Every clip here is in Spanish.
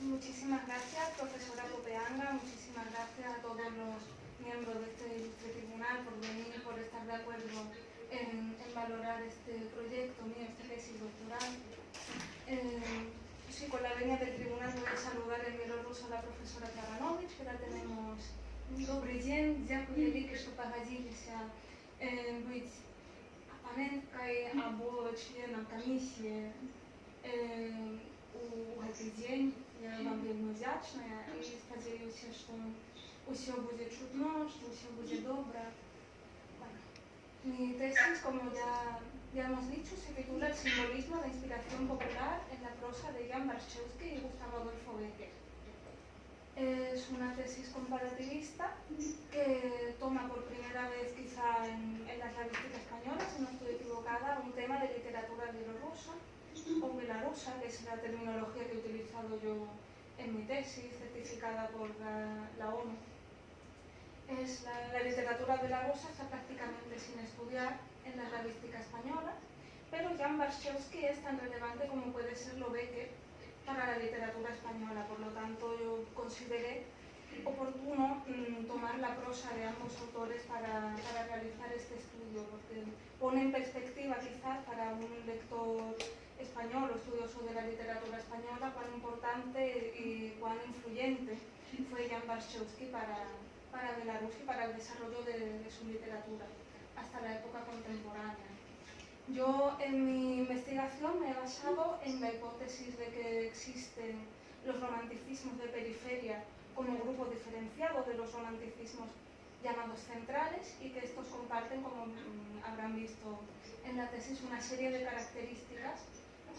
Muchísimas gracias, profesora Copeanga, muchísimas gracias a todos los miembros de este ilustre tribunal por venir y por estar de acuerdo en valorar este proyecto mío, esta tesis doctoral. Sí, con la venia del tribunal voy a saludar en bielorruso a la profesora Karanovich, que la tenemos. Добрый день, дякую велике, що погодилися бути опоненткою або членом комісії у гэты дзень. Я вам вельмі вдячная і спадзяюся, што ўсё будзе чутно, што ўсё будзе добра. Mi tesis, como ya hemos dicho, se titula El simbolismo de inspiración popular en la prosa de Jan Bartschewski y Gustavo Adolfo Bécquer. Es una tesis comparativista que toma por primera vez, quizá en la slavística española, si no estoy equivocada, un tema de literatura bielorrusa o belarusa, que es la terminología que he utilizado yo en mi tesis, certificada por la ONU. La literatura belarusa está prácticamente sin estudiar en la slavística española, pero Jan Bartschewski es tan relevante como puede serlo Bécquer para la literatura española. Por lo tanto, yo consideré oportuno tomar la prosa de ambos autores para realizar este estudio, porque pone en perspectiva quizás para un lector español o estudioso de la literatura española cuán importante y cuán influyente fue Jan Bartschewski para Belarus y para el desarrollo de su literatura hasta la época contemporánea. Yo en mi investigación me he basado en la hipótesis de que existen los romanticismos de periferia como grupo diferenciado de los romanticismos llamados centrales y que estos comparten, como habrán visto en la tesis, una serie de características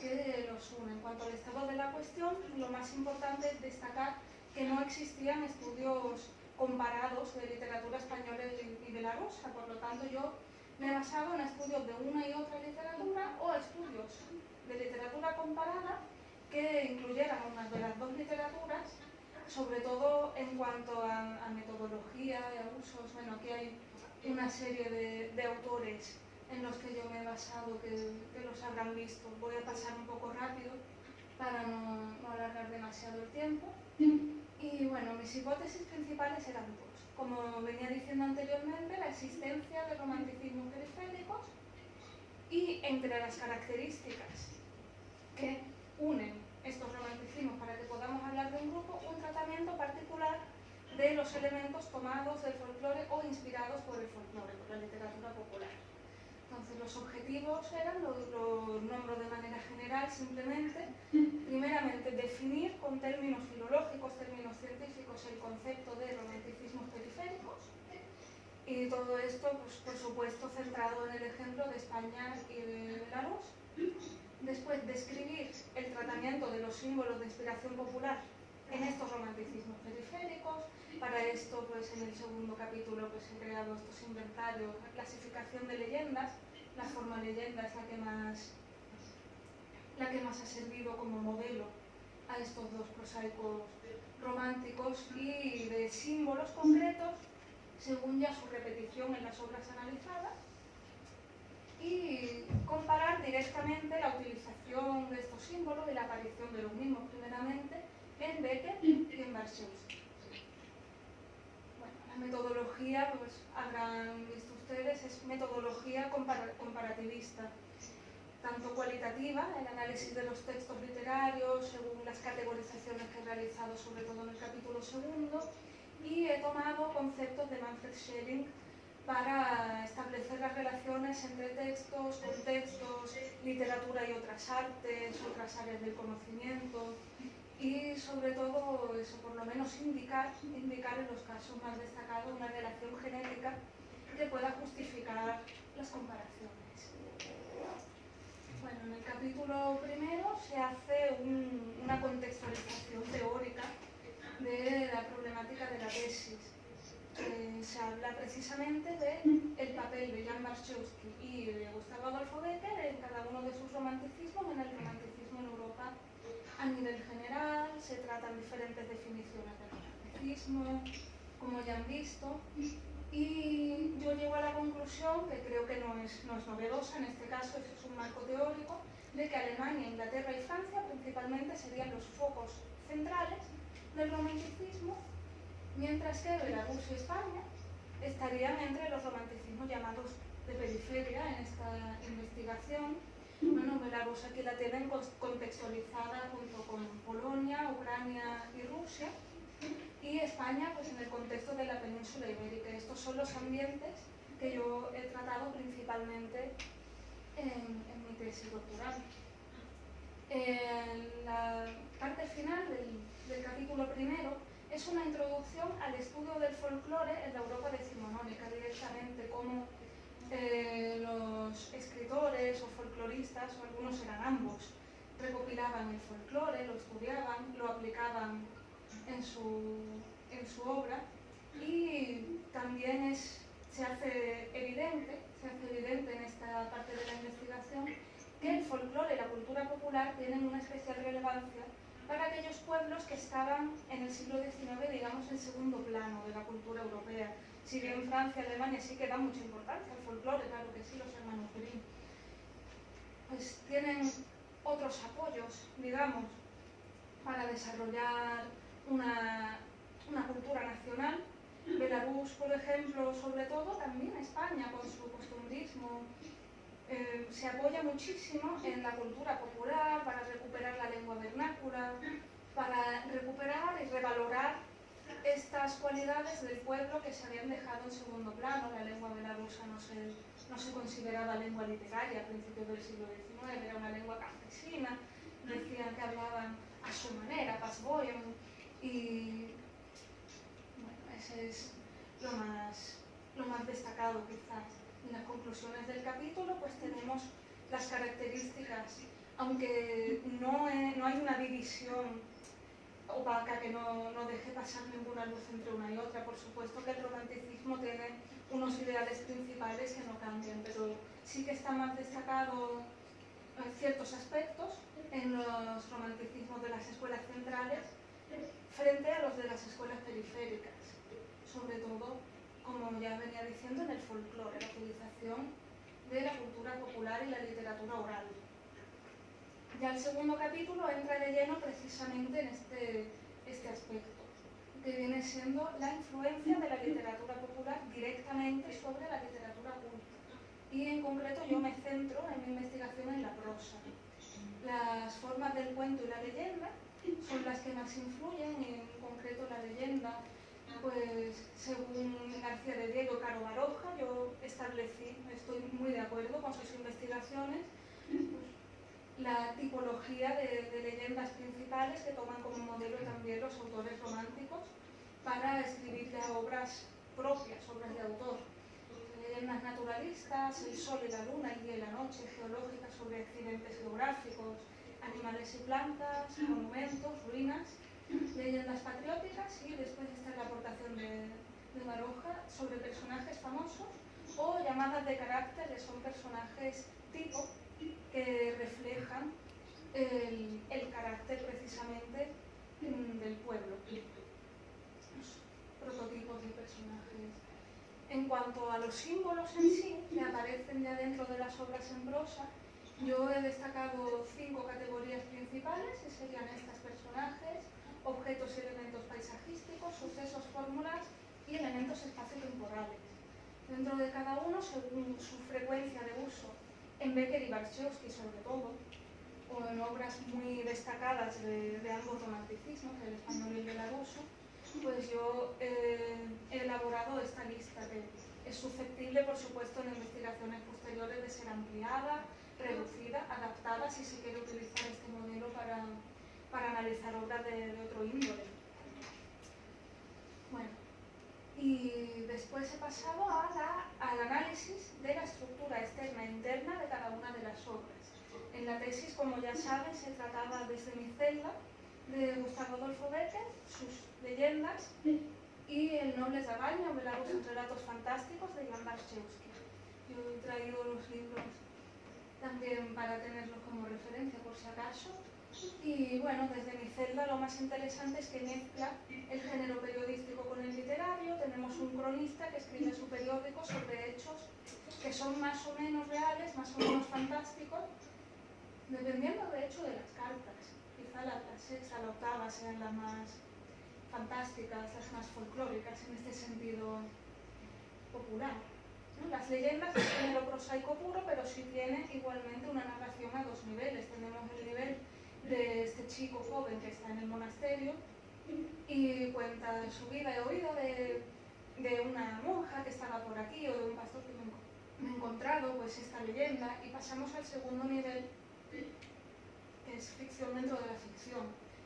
que los unen. En cuanto al estado de la cuestión, lo más importante es destacar que no existían estudios comparados de literatura española y belarusa, por lo tanto yo me he basado en estudios de una y otra literatura o estudios de literatura comparada que incluyeran unas de las dos literaturas, sobre todo en cuanto a metodología y a usos. Bueno, aquí hay una serie de autores en los que yo me he basado que los habrán visto. Voy a pasar un poco rápido para no alargar demasiado el tiempo. Y bueno, mis hipótesis principales eran dos. Como venía diciendo anteriormente, la existencia de romanticismos periféricos y entre las características que unen estos romanticismos para que podamos hablar de un grupo, un tratamiento particular de los elementos tomados del folclore o inspirados por el folclore, por la literatura popular. Entonces los objetivos eran, los nombro de manera general simplemente, primeramente definir con términos filológicos, términos científicos, el concepto de romanticismos periféricos, y todo esto, pues, por supuesto, centrado en el ejemplo de España y de Belarus. Después, describir el tratamiento de los símbolos de inspiración popular en estos romanticismos periféricos. Para esto, pues en el segundo capítulo pues, he creado estos inventarios, la clasificación de leyendas. La forma leyenda es la que más ha servido como modelo a estos dos prosaicos románticos, y de símbolos concretos según ya su repetición en las obras analizadas, y comparar directamente la utilización de estos símbolos y la aparición de los mismos primeramente en Beckett y en Warshawski. Bueno, la metodología, pues habrán visto ustedes, es metodología comparativista, tanto cualitativa, el análisis de los textos literarios según las categorizaciones que he realizado, sobre todo en el capítulo segundo, y he tomado conceptos de Manfred Schelling para establecer las relaciones entre textos, contextos, literatura y otras artes, otras áreas del conocimiento, y sobre todo eso, por lo menos indicar en los casos más destacados una relación genética que pueda justificar las comparaciones. Bueno, en el capítulo primero se hace una contextualización teórica de la problemática de la tesis. Se habla precisamente del papel de Jan Warshawski y de Gustavo Adolfo Becker en cada uno de sus romanticismos, en el romanticismo en Europa a nivel general. Se tratan diferentes definiciones del romanticismo, como ya han visto, y yo llego a la conclusión, que creo que no es novedosa en este caso, eso es un marco teórico, de que Alemania, Inglaterra y Francia principalmente serían los focos centrales del romanticismo, mientras que Belarus y España estarían entre los romanticismos llamados de periferia en esta investigación. Bueno, Belarus aquí la tienen contextualizada junto con Polonia, Ucrania y Rusia, y España pues en el contexto de la península ibérica. Estos son los ambientes que yo he tratado principalmente en mi tesis doctoral. La parte final del capítulo primero es una introducción al estudio del folclore en la Europa decimonónica, directamente cómo los escritores o folcloristas, o algunos eran ambos, recopilaban el folclore, lo estudiaban, lo aplicaban en su obra, y también se hace evidente en esta parte de la investigación que el folclore y la cultura popular tienen una especial relevancia para aquellos pueblos que estaban en el siglo XIX, digamos, en segundo plano de la cultura europea. Si bien Francia y Alemania sí que dan mucha importancia al folclore, claro que sí, los hermanos Grimm, pues tienen otros apoyos, digamos, para desarrollar una cultura nacional. Belarus, por ejemplo, sobre todo, también España, con su costumbrismo, se apoya muchísimo en la cultura popular para recuperar la lengua vernácula, para recuperar y revalorar estas cualidades del pueblo que se habían dejado en segundo plano. La lengua belarusa no se consideraba lengua literaria a principios del siglo XIX, era una lengua campesina, decían que hablaban a su manera, pasboyan, y bueno, ese es lo más destacado quizás. En las conclusiones del capítulo pues tenemos las características, aunque no hay una división opaca que no deje pasar ninguna luz entre una y otra. Por supuesto que el romanticismo tiene unos ideales principales que no cambian, pero sí que está más destacado ciertos aspectos en los romanticismos de las escuelas centrales frente a los de las escuelas periféricas, sobre todo, como ya venía diciendo, en el folclore, la utilización de la cultura popular y la literatura oral. Ya el segundo capítulo entra de lleno precisamente en este aspecto, que viene siendo la influencia de la literatura popular directamente sobre la literatura culta. Y en concreto yo me centro en mi investigación en la prosa. Las formas del cuento y la leyenda son las que más influyen, y en concreto la leyenda, pues según García de Diego, Caro Baroja, yo estoy muy de acuerdo con sus investigaciones, pues, la tipología de leyendas principales que toman como modelo también los autores románticos para escribir ya obras propias, obras de autor. Leyendas naturalistas, el sol y la luna, el día y la noche, geológicas, sobre accidentes geográficos, animales y plantas, monumentos, ruinas, leyendas patrióticas, y después está la aportación de Baroja sobre personajes famosos o llamadas de carácter, que son personajes tipo que reflejan el carácter precisamente del pueblo, los prototipos de personajes. En cuanto a los símbolos en sí, que aparecen ya dentro de las obras en prosa, yo he destacado 5 categorías principales, que serían estas: personajes, objetos y elementos paisajísticos, sucesos, fórmulas y elementos espaciotemporales. Dentro de cada uno, según su frecuencia de uso, en Becker y Bartschewski sobre todo, o en obras muy destacadas de ambos romanticismos, el español y el belaruso, pues yo he elaborado esta lista, que es susceptible, por supuesto, en investigaciones posteriores de ser ampliada, reducida, adaptada, si se quiere utilizar este modelo para analizar obras de otro índole. Bueno, y después he pasado al análisis de la estructura externa e interna de cada una de las obras. En la tesis, como ya saben, se trataba desde mi celda de Gustavo Adolfo Bécquer, sus leyendas, y El noble Zagaña, o Belarus en relatos fantásticos, de Jan Bartschewski. Yo he traído los libros también para tenerlos como referencia por si acaso. Y bueno, desde mi celda lo más interesante es que mezcla el género periodístico con el literario. Tenemos un cronista que escribe su periódico sobre hechos que son más o menos reales, más o menos fantásticos, dependiendo de hecho de las cartas. Quizá la sexta, la octava sean las más fantásticas, las más folclóricas en este sentido popular, ¿no? Las leyendas es género prosaico puro, pero sí tiene igualmente una narración a 2 niveles. Tenemos el nivel de este chico joven que está en el monasterio y cuenta de su vida. He oído de una monja que estaba por aquí, o de un pastor que me he encontrado, pues esta leyenda, y pasamos al segundo nivel, que es ficción dentro de la ficción.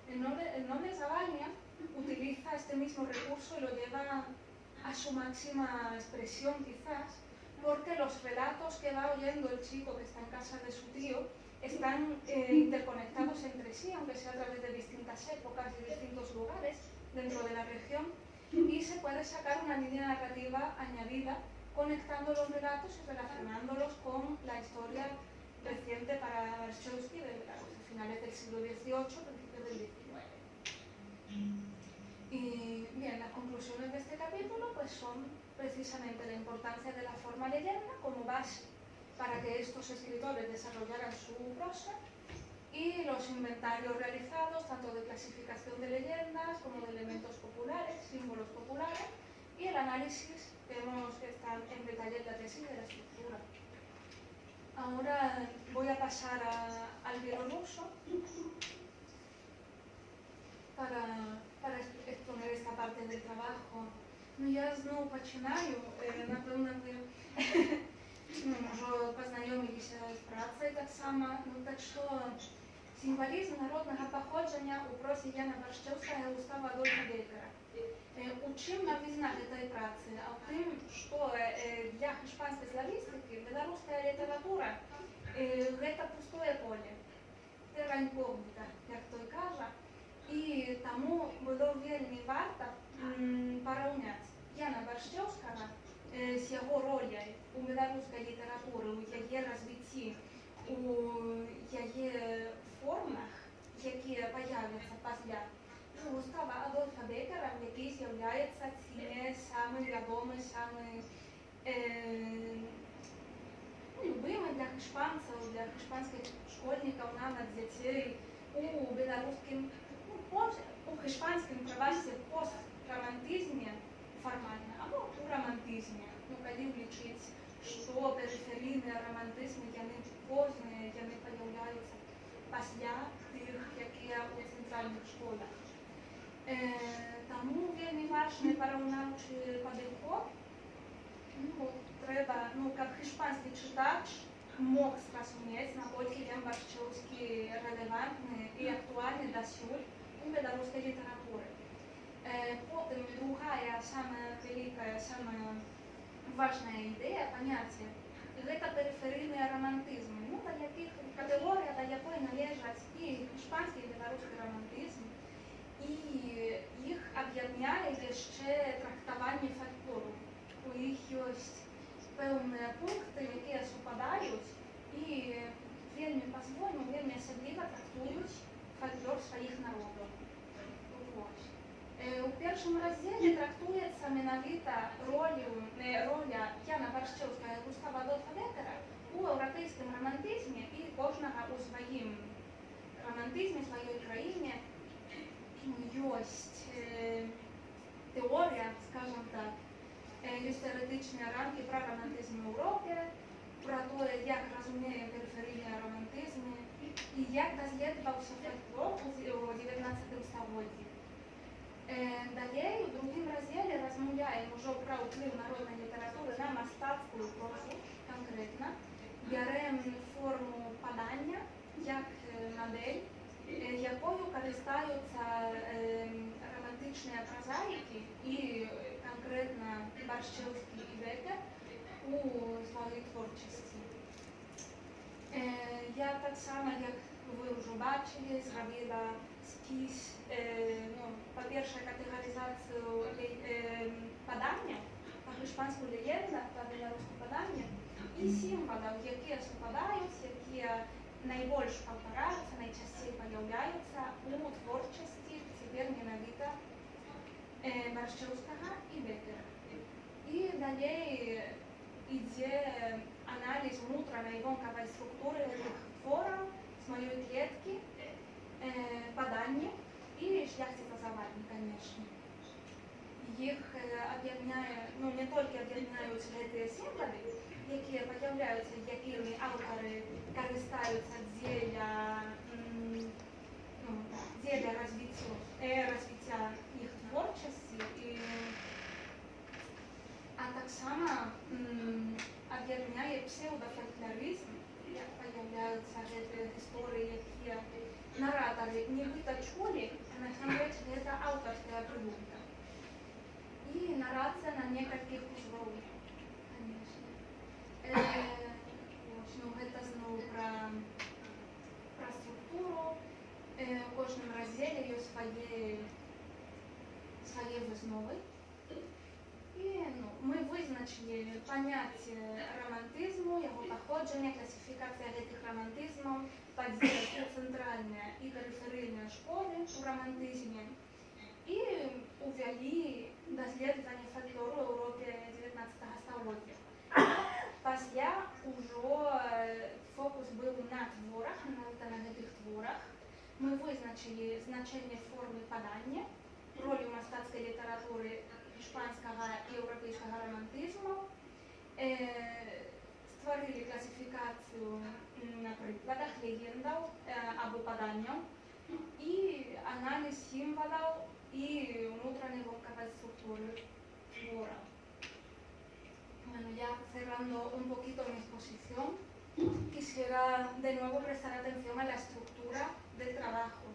El noble Zagaña utiliza este mismo recurso y lo lleva a su máxima expresión, quizás, porque los relatos que va oyendo el chico que está en casa de su tío están interconectados entre sí, aunque sea a través de distintas épocas y distintos lugares dentro de la región, y se puede sacar una línea narrativa añadida conectando los relatos y relacionándolos con la historia reciente para Bartschewski de finales del siglo XVIII, principios del XIX. Y bien, las conclusiones de este capítulo pues son precisamente la importancia de la forma leyenda como base para que estos escritores desarrollaran su prosa, y los inventarios realizados tanto de clasificación de leyendas como de elementos populares, símbolos populares, y el análisis que está en detalle en la tesis de la estructura. Ahora voy a pasar al bielorruso para exponer esta parte del trabajo. Ну, я знову починаю, напевно, ви може познайомилися з працею так само. Ну, так що символізм народного походження у просі Яна Бартшевського і Густава Адольфа Беккера. У чим відзнак цієї праці? А в тим, що для hiszpańskiej славістики беларуская література гэта пустое поле, terra incògnita, як той кажа, і таму было вельмі варта параўняць Яна Бартшевскага з яго роляй у беларускай літаратуры, у яе развіцці, у яе формах, якія паявяцца пасля, Густава Адольфа Беккера, який з'являецца ці самы вядомы, самы любимы для hiszpańцаў, для hiszpańskich школьнікаў, нават дзяцей у беларускім, у hiszpańскім, прабачце, пострамантызме фармальна, або у рамантызме. Ну, калі лічыць, што перыферыйныя рамантызмы, яны позныя, яны паяўляюцца пасля тых, якія ў цэнтральных школах. Таму вельмі важны параўнаўчы падыход. Трэба, каб hiszpański чытач мог зразумець, наколькі Ян Бартшевскі рэлевантны і актуальны дасюль у беларускай літаратуры. Потым другая, самая вялікая, самая важная ідэя, паняцце, гэта перыферыйныя рамантызмы, па якіх іспанський і білоруський романтизм, і їх об'єднує ще трактування фольклору. У їх є певні пункти, які супадають і вельми по-своєму, вельми особливо трактують фольклор своїх народів. У першому розділі трактується менавіта роля Яна Баршчевського і Густава Адольфа Беккера у європейському романтизмі і кожного у своїм романтизмі, своїй країні. Є теорія, скажімо так, є теоретичні рамки про романтизм в Європі, про те, як розуміє периферійний романтизм і як досліджувався фольклор у 19 столітті. Далі, у другому розділі розмовляємо вже про вплив народної літератури на мистецьку прозу конкретно. Беремо форму подання як модель, якою користаються романтичні прозаїки і конкретно Баршчевський і Беккер у своїй творчості. Я так само, як ви вже бачили, зробила спис, по-перше, категоризацію подання, по-іспанську легенда, по-білоруську подання, і символів, які співпадають, які найбільш повторяються, найчастіше появляються у творчості, тепер менавіта Баршчевського і Беккера. І далі йде аналіз внутрішньої вонкової структури цих творів, з моєї клітки, подання і шляхтицозавальні, звісно. Їх об'єднує, не тільки об'єднують ці символи, які появляються, якими автори користаються для розвиття їх творчості, а так само об'єднує псевдофольклоризм, як появляються історії, які наратори нібито чули, а на самом деле це авторська придумка. І нарація на некільких уровнях, звісно. Це знову про структуру. У кожному розділі є свої виснови. І ми визначили поняття романтизму, його походження, класифікація цих романтизмів, поділ у центральне і периферійне школи у романтизмі. І увели дослідження фольклору в Європі 19 століття. Після вже фокус був на творах, на цих творах. Ми визначили значення форми подання, роль мистецької літератури іспанського і європейського романтизму, створили класифікацію на прикладах легендів або подання і аналіз символів y внутренней vocabulario структуры твора. Bueno, ya cerrando un poquito mi exposición, quisiera de nuevo prestar atención a la estructura del trabajo.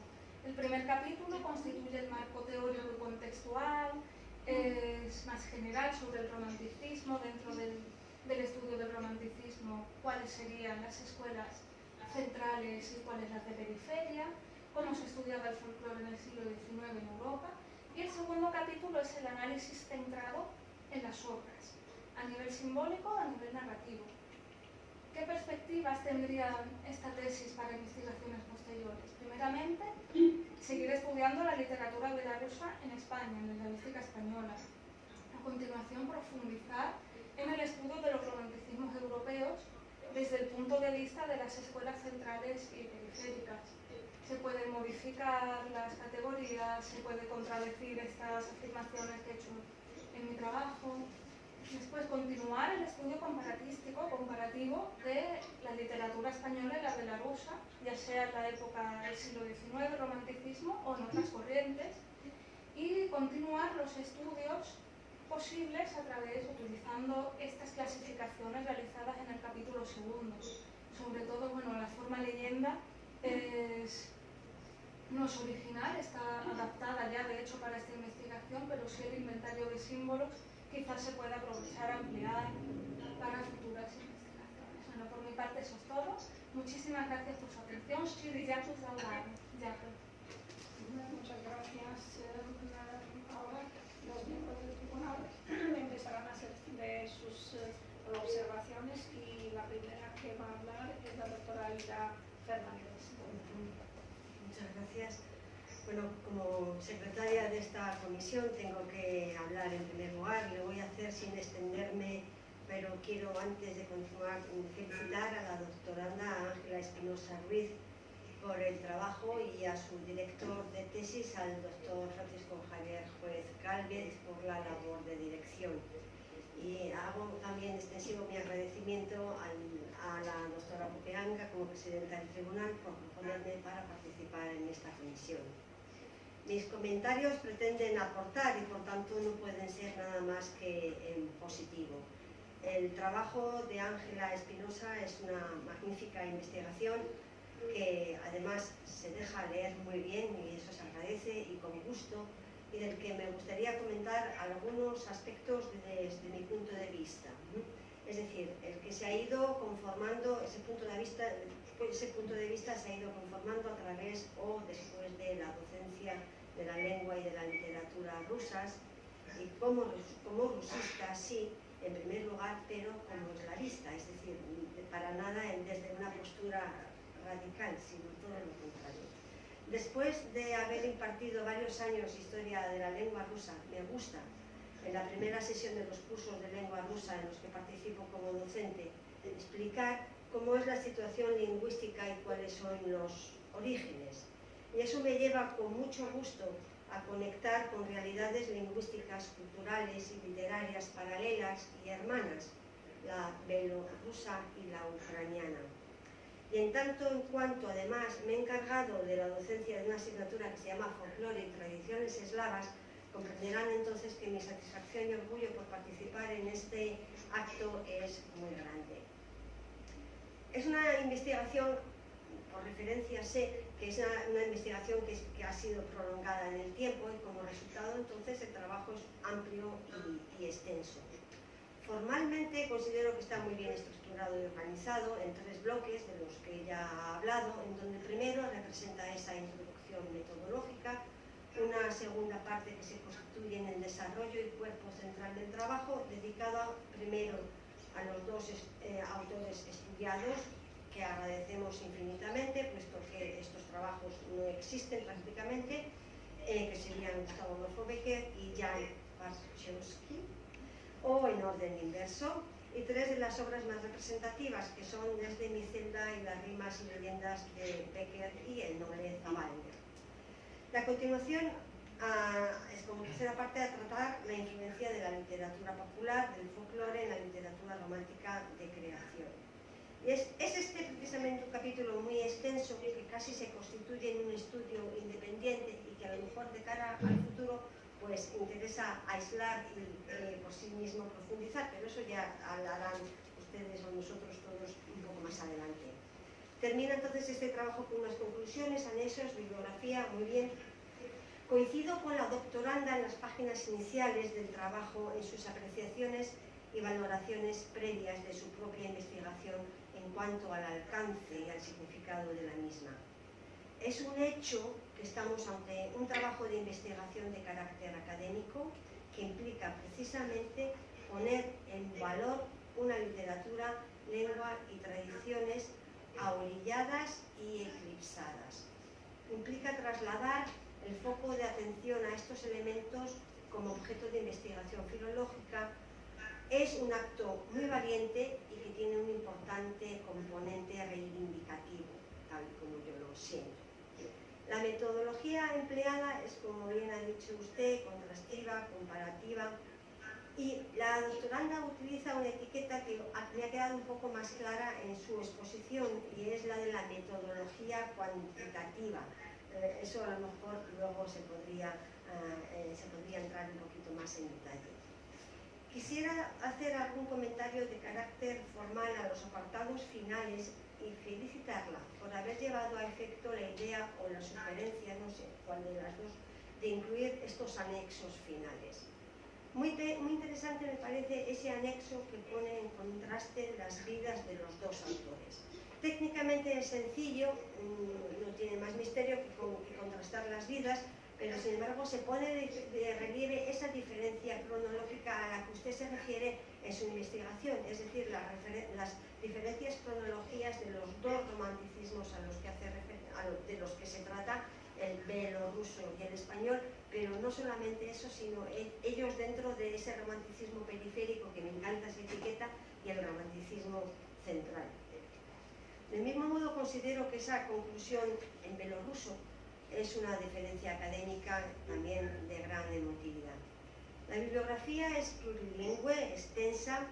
El primer capítulo constituye el marco teórico y contextual, es más general sobre el romanticismo, dentro del estudio del romanticismo, cuáles serían las escuelas centrales y cuáles las de periferia, cómo se estudiaba el folclore en el siglo XIX en Europa, y el segundo capítulo es el análisis centrado en las obras, a nivel simbólico o a nivel narrativo. ¿Qué perspectivas tendría esta tesis para investigaciones posteriores? Primeramente, seguir estudiando la literatura belarusa en España, en la lingüística española. A continuación, profundizar en el estudio de los romanticismos europeos desde el punto de vista de las escuelas centrales y periféricas. Se pueden modificar las categorías, se puede contradecir estas afirmaciones que he hecho en mi trabajo. Después, continuar el estudio comparativo de la literatura española y la belarusa, ya sea en la época del siglo XIX, romanticismo, o en otras corrientes. Y continuar los estudios posibles a través, utilizando estas clasificaciones realizadas en el capítulo segundo. Sobre todo, bueno, la forma leyenda no es original, está adaptada ya de hecho para esta investigación, pero sí el inventario de símbolos quizás se pueda aprovechar, ampliar para futuras investigaciones. Bueno, por mi parte eso es todo. Muchísimas gracias por su atención. Muchas gracias. Ahora los miembros del tribunal empezarán a hacer de sus observaciones y la primera que va a hablar es la doctora Aida Fernández. Muchas gracias. Bueno, como secretaria de esta comisión tengo que hablar en primer lugar, lo voy a hacer sin extenderme, pero quiero antes de continuar felicitar a la doctoranda Ángela Espinosa Ruiz por el trabajo y a su director de tesis, al doctor Francisco Javier Juez Gálvez, por la labor de dirección. Y hago también extensivo mi agradecimiento a la doctora Popeanga como presidenta del tribunal por proponerme para participar en esta comisión. Mis comentarios pretenden aportar y por tanto no pueden ser nada más que en positivo. El trabajo de Ángela Espinosa es una magnífica investigación que además se deja leer muy bien y eso se agradece y con gusto, y del que me gustaría comentar algunos aspectos desde mi punto de vista. Es decir, el que se ha ido conformando, ese punto de vista se ha ido conformando a través o después de la docencia de la lengua y de la literatura rusas, y como rusista sí, en primer lugar, pero como eslavista, es decir, para nada desde una postura radical, sino todo lo contrario. Después de haber impartido varios años historia de la lengua rusa, me gusta, en la primera sesión de los cursos de lengua rusa en los que participo como docente, explicar cómo es la situación lingüística y cuáles son los orígenes. Y eso me lleva con mucho gusto a conectar con realidades lingüísticas, culturales y literarias paralelas y hermanas, la belorrusa y la ucraniana. Y en tanto en cuanto además me he encargado de la docencia de una asignatura que se llama Folclore y Tradiciones Eslavas, comprenderán entonces que mi satisfacción y orgullo por participar en este acto es muy grande. Es una investigación, por referencia sé que es una investigación que ha sido prolongada en el tiempo y como resultado entonces el trabajo es amplio y extenso. Formalmente considero que está muy bien estructurado y organizado en 3 bloques de los que ya ha hablado, en donde el primero representa esa introducción metodológica, una segunda parte que se constituye en el desarrollo y cuerpo central del trabajo, dedicado primero a los 2 autores estudiados, que agradecemos infinitamente, puesto que estos trabajos no existen prácticamente, que serían Gustavo Adolfo Bécquer y Jan Warshawski, o en orden inverso, y 3 de las obras más representativas, que son Desde mi celda y las rimas y leyendas de Bécquer y El noble Zavalnya. La continuación es como tercera parte a tratar la influencia de la literatura popular, del folclore en la literatura romántica de creación. Y es este precisamente un capítulo muy extenso que casi se constituye en un estudio independiente y que a lo mejor de cara al futuro pues interesa aislar y por sí mismo profundizar, pero eso ya hablarán ustedes o nosotros todos un poco más adelante. Termina entonces este trabajo con unas conclusiones, anexos, bibliografía, muy bien. Coincido con la doctoranda en las páginas iniciales del trabajo en sus apreciaciones y valoraciones previas de su propia investigación en cuanto al alcance y al significado de la misma. Es un hecho que estamos ante un trabajo de investigación de carácter académico que implica precisamente poner en valor una literatura, lengua y tradiciones ahorilladas y eclipsadas. Implica trasladar el foco de atención a estos elementos como objeto de investigación filológica. Es un acto muy valiente y que tiene un importante componente reivindicativo, tal como yo lo siento. La metodología empleada es, como bien ha dicho usted, contrastiva, comparativa, y la doctoranda utiliza una etiqueta que me ha quedado un poco más clara en su exposición, y es la de la metodología cuantitativa. Eso a lo mejor luego se podría entrar un poquito más en detalle. Quisiera hacer algún comentario de carácter formal a los apartados finales y felicitarla por haber llevado a efecto la idea o la sugerencia, no sé cuál de las dos, de incluir estos anexos finales. Muy interesante me parece ese anexo que pone en contraste las vidas de los 2 autores. Técnicamente es sencillo, no tiene más misterio que contrastar las vidas, pero sin embargo se pone de relieve esa diferencia cronológica a la que usted se refiere en su investigación, es decir, las diferencias cronologías de los dos romanticismos de los que se trata, el belorruso y el español, pero no solamente eso, sino ellos dentro de ese romanticismo periférico, que me encanta esa etiqueta, y el romanticismo central. Del mismo modo, considero que esa conclusión en belorruso es una diferencia académica también de gran emotividad. La bibliografía es plurilingüe, extensa,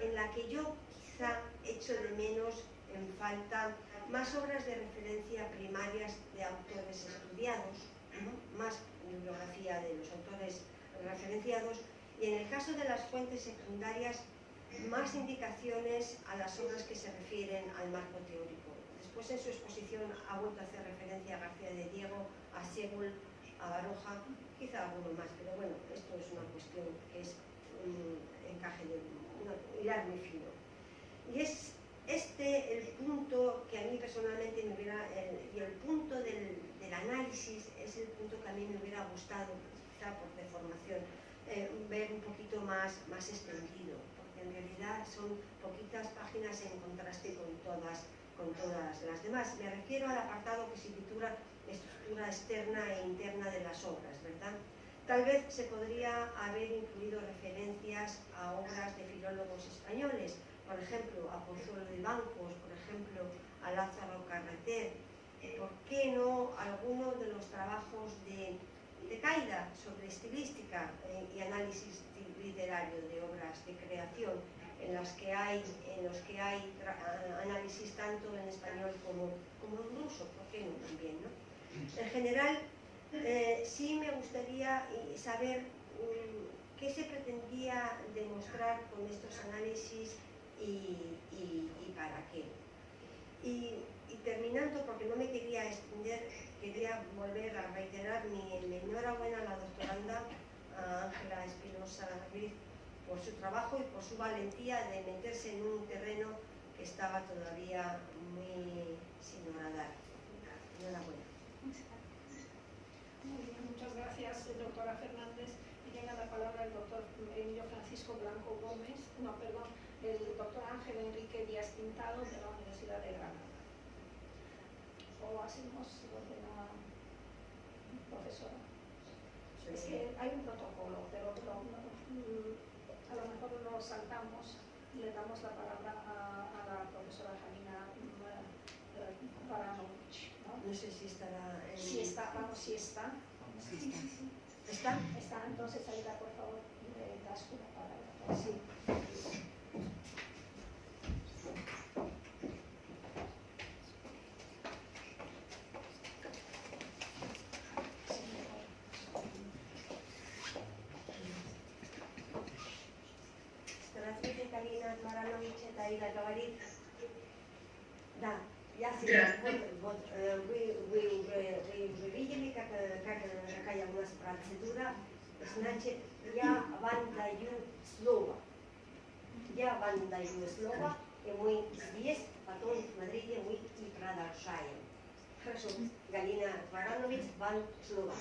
en la que yo quizá echo de menos en falta más obras de referencia primarias de autores estudiados, ¿no? Más bibliografía de los autores referenciados, y en el caso de las fuentes secundarias, más indicaciones a las obras que se refieren al marco teórico. Después en su exposición ha vuelto a hacer referencia a García de Diego, a Segul, a Baroja, quizá alguno más, pero bueno, esto es una cuestión que es un encaje de un hilar muy fino. Y es este el punto que a mí personalmente me hubiera, y el punto del análisis es el punto que a mí me hubiera gustado, quizá por deformación, ver un poquito más extendido, porque en realidad son poquitas páginas en contraste con todas las demás. Me refiero al apartado que se titula Estructura externa e interna de las obras, ¿verdad? Tal vez se podría haber incluido referencias a obras de filólogos españoles, por ejemplo, a Pozuelo de Bancos, por ejemplo, a Lázaro Carreter. ¿Por qué no alguno de los trabajos de Caida sobre estilística y análisis literario de obras de creación, en los que hay análisis tanto en español como en ruso? ¿Por qué no también, no? En general, sí me gustaría saber qué se pretendía demostrar con estos análisis y para qué. Y terminando, porque no me quería extender, quería volver a reiterar mi enhorabuena a la doctoranda, a Ángela Espinosa Ruiz, por su trabajo y por su valentía de meterse en un terreno que estaba todavía muy sin horadar. Enhorabuena. Muy bien, muchas gracias, doctora Fernández. Y tiene la palabra el doctor Emilio Francisco Blanco Gómez, el doctor Ángel Enrique Díaz Pintado de la Universidad de Granada. O hacemos lo de la profesora. Sí. Es que hay un protocolo, pero a lo mejor lo saltamos y le damos la palabra a la profesora Janina Baranovich, ¿no? No sé si estará... Sí está, vamos, sí está. Sí. ¿Está? Está, entonces Aida, por favor, le das una palabra. Sí. Галина Баранович, это Аида говорит. Да, я сейчас, вы уже видели, какая у нас процедура. Значит, я вам даю слово. И мы здесь, потом, смотрите, мы и продолжаем. Хорошо, Галина Баранович, вам слово.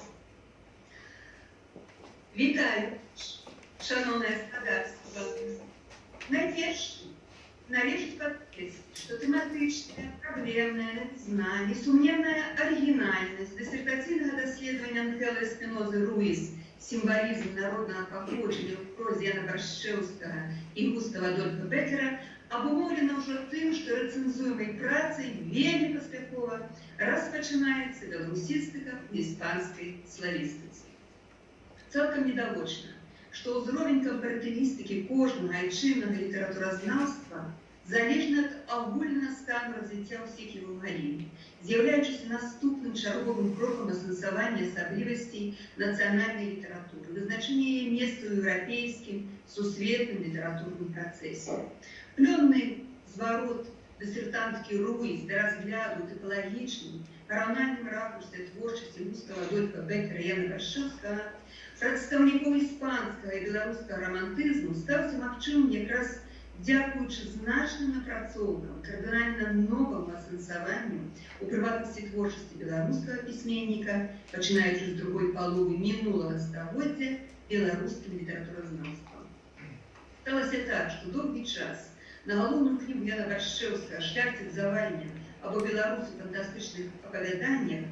Вітаю, шановне господарство. Найперше належить подчеркнуть, что тематичная, проблемная, несумненная оригинальность диссертаційного дослідження Ангели Спінози Руїс «Символізм народного походження в прозі Яна Баршчевського і Густава Адольфа Беккера» обумовлена уже тим, що рецензуемой працей вельми поспіхово розпочинається белорусістика в іспанській славістиці. Цілком недовочно, что узровень компаративістики кожного айчинного літературазнавства залежны ад агульнага стану развіцця ўсіх яго галін, з'яўляючыся наступным чарговым крокам асэнсавання асаблівасцей нацыянальнай літаратуры, вызначэння яе месца ў еўрапейскім сусветным літаратурным працэсе. Плённы зварот дысертанткі Руїс да разгляду тыпалагічным, параўнальным ракурсе творчасці Густава Адольфа Беккера і Яна Баршчэўскага прадстаўнікоў іспанскага і беларускага рамантызму стаўся магчымым якраз дзякуючы значным напрацоўкам, кардынальна новаму асэнсаванню у прыватнасці творчасці беларускага пісьменніка, пачынаючы з другой паловы мінулага стагоддзя беларускім літаратуразнаўствам. Сталася так, што доўгі час на галоўную кнігу Яна Баршчэўскага «Шляхціц Завальня» або беларусы ў фантастычных апавяданнях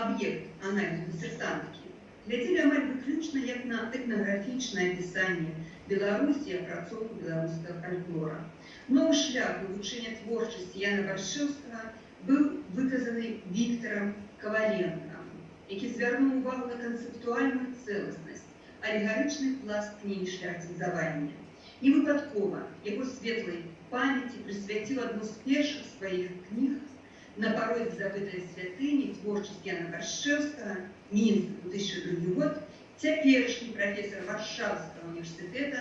«Аб'ект аналізу дысертанткі» глядзелі амаль выключна як на этнаграфічнае апісанне Беларусі і апрацоўку беларускага фальклора. Новы шлях вывучэння творчасці Яна Баршчэўскага быў выказаны Віктарам Каваленкам, які звярнуў увагу на канцэптуальную цэласнасць, алегарычны пласт кнігі «Шляхціц Завальня». Невыпадкова яго светлай памяці прысвяціў адну з першых сваіх кніг на пародзе забытай святыні творчасці Яна Баршчэўскага, Мінск, 2002 год, цяперашні прафесор Варшаўскага універсітэта,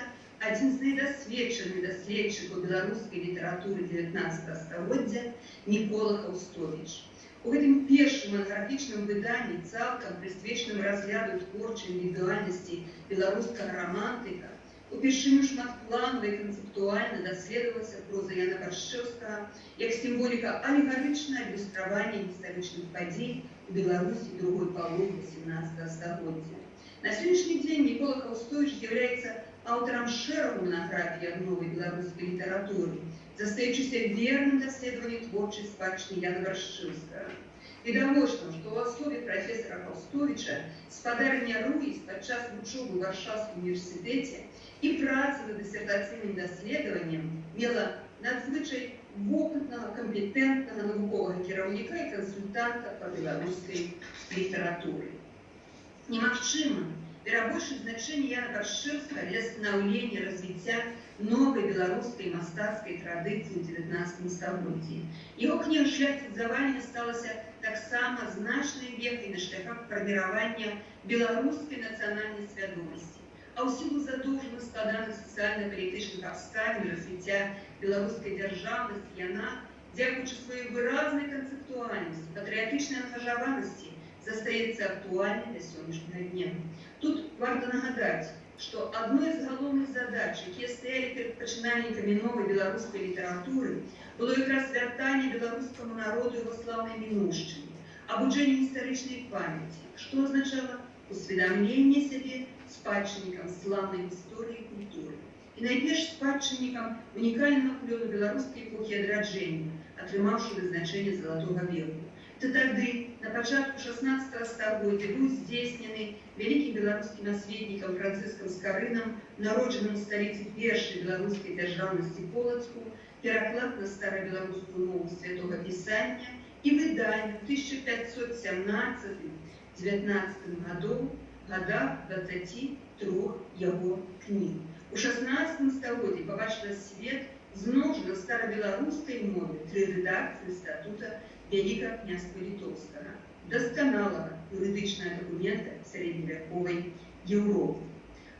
адзін з найдасведчаных даследчыкаў беларускай літаратуры 19 стагоддзя Мікола Хаўстовіч. У гэтым першым манаграфічным выданні, цалкам прысвечаным разгляду творчай індывідуальнасці беларускага рамантыка, упершыню шматпланова і канцэптуальна даследавалася проза Яна Баршчэўскага як сімволіка алегарычнага ілюстравання гістарычных падзей у Беларусі другой паловы 18 стагоддзя. На сённяшні дзень Мікола Хаўстовіч з'яўляецца аўтарам шэрагу манаграфій аб новай беларускай літаратуры, застаючыся верным даследаваннем творчай спадчыны Яна Баршчэўскага. Відавочна, што ў асобе прафесара Хаўстовіча спадарня Руіс падчас вучобы ў Варшаўскім універсітэце і праца над дысертацыйным даследаваннем мела надзвычай вопытнага, кампетэнтнага навуковага кіраўніка і кансультанта па беларускай літаратуры. Немагчыма перабольшыць значэнне Яна Баршчэўскага для станаўлення развіцця новай беларускай мастацкай традыцыі ў 19 стагоддзі. Яго кніга «Шляхціц Завальня» сталася таксама значнай вехай на шляхах фарміравання беларускай нацыянальнай свядомасці. А ў сілу задоўжаных складаных сацыяльна-палітычных абставін развіцця беларускай дзяржаўнасці яна, дзякуючы сваёй выразнай канцэптуальнасці, патрыятычнай ангажаванасці, застаецца актуальнай да сённяшняга дня. Тут варта нагадаць, што адной з галоўных задач, якія стаялі перад пачынальнікамі новай беларускай літаратуры, было якраз вяртанне беларускаму народу яго слаўнай мінуўшчыны, абуджэнне гістарычнай памяці, што азначала усведамленне сябе спадчыннікам слаўнай гісторыі і культуры. І найперш спадчыннікам унікальнага плёну беларускай эпохі адраджэння, атрымаўшы вызначэнне залатога веку. Тады, на пачатку 16 стагоддзя, быў здзейснены вялікім беларускім асветнікам Францыскам Скарынам, народжаным у сталіцы першай беларускай дзяржаўнасці Полацку, пераклад на старабеларускую мову святога пісання і выданне ў 1517-19 годах 23 яго кніг. У 16 стагоддзі пабачыла свет зноў жа на старабеларускай мове 3 рэдакцыі статута Вялікага княства Літоўскага, дасканалага юрыдычнага дакумента сярэдневяковай Еўропы.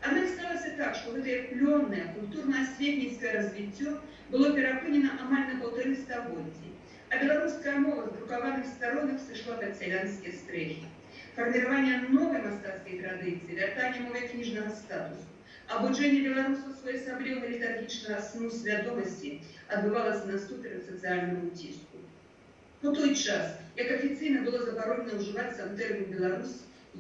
Аднак сталася так, што гэтае плённае культурна-асветніцкае развіццё было перапынена амаль на 1,5 стагоддзі, а беларуская мова з друкаваных старонак сышла пад сялянскія стрэхі. Фарміраванне новай мастацкай традыцыі, вяртанне мовы кніжнага статусу, абуджэнне беларусаў своеасаблівага літаргічнага сну свядомасці адбывалася насуперак сацыяльнаму ціску. У той час, як афіцыйна было забаронена ўжываць сам тэрмін «беларус»,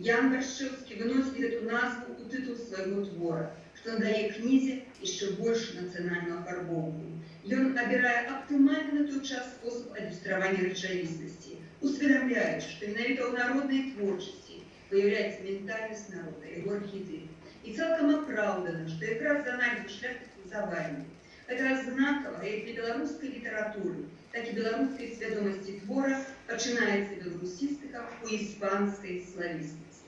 Ян Баршчэўскі выносіць гэту назву ў тытул свайго твора, што надае кнізе яшчэ большую нацыянальную афарбоўку. Ён абірае аптымальны на той час спосаб адлюстравання рэчавіснасці, усведамляючы, што менавіта ў народнай творчасці выяўляецца ментальнасць народа, яго архетып. І цалкам апраўдана, што якраз за аналізу «Шляхціц Завальня» гэта знакава як для беларускай літаратуры, так і беларускай свядомасці твора пачынаецца беларусістыка ў іспанскай славістыцы.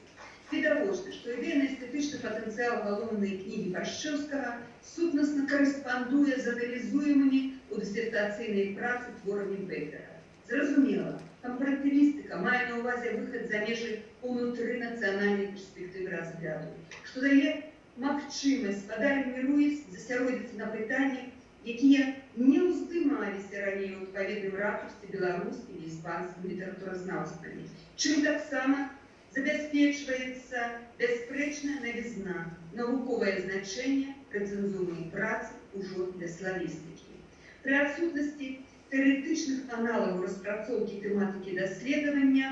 Відавочна, што ідэйна-эстэтычны патэнцыял галоўнай кнігі Баршчэўскага сутнасна карэспандуе з аналізуемымі ў дысертацыйнай працы творамі Беккера. Зразумела, кампаратывістыка мае на ўвазе выхад за межы ўнутры нацыянальнай перспектывы разгляду, што дае магчымасць спадарні Руіс засяродзіцца на пытаннях, якія не ўздымаліся раней у адпаведным ракурсе беларускімі і іспанскімі літаратуразнаўствамі, чым таксама забяспечваецца бясспрэчная навізна, навуковае значэнне рэцэнзуемай працы ужо для славістики. При адсутнасці теоретычных аналогаў распрацоўкі тэматыкі даследавання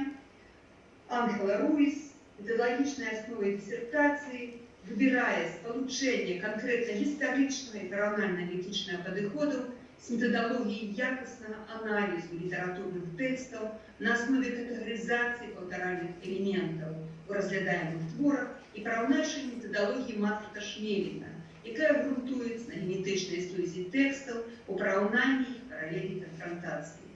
Ангела Руіс методологічнай асновай дысертацыі выбірае спалучэнне канкрэтна гістарычнага і параўнальна-крытычнага падыходу з методологіяй якаснага аналізу літаратурных тэкстаў на аснове катэгарызацыі паўтаральных элементаў у разглядаемых творах і параўначай методологіі Матфорда Шмеліна, якая грунтуецца на генетычнай сувязі тэкстаў у параўнанні іх паралельнай канфрантацыі.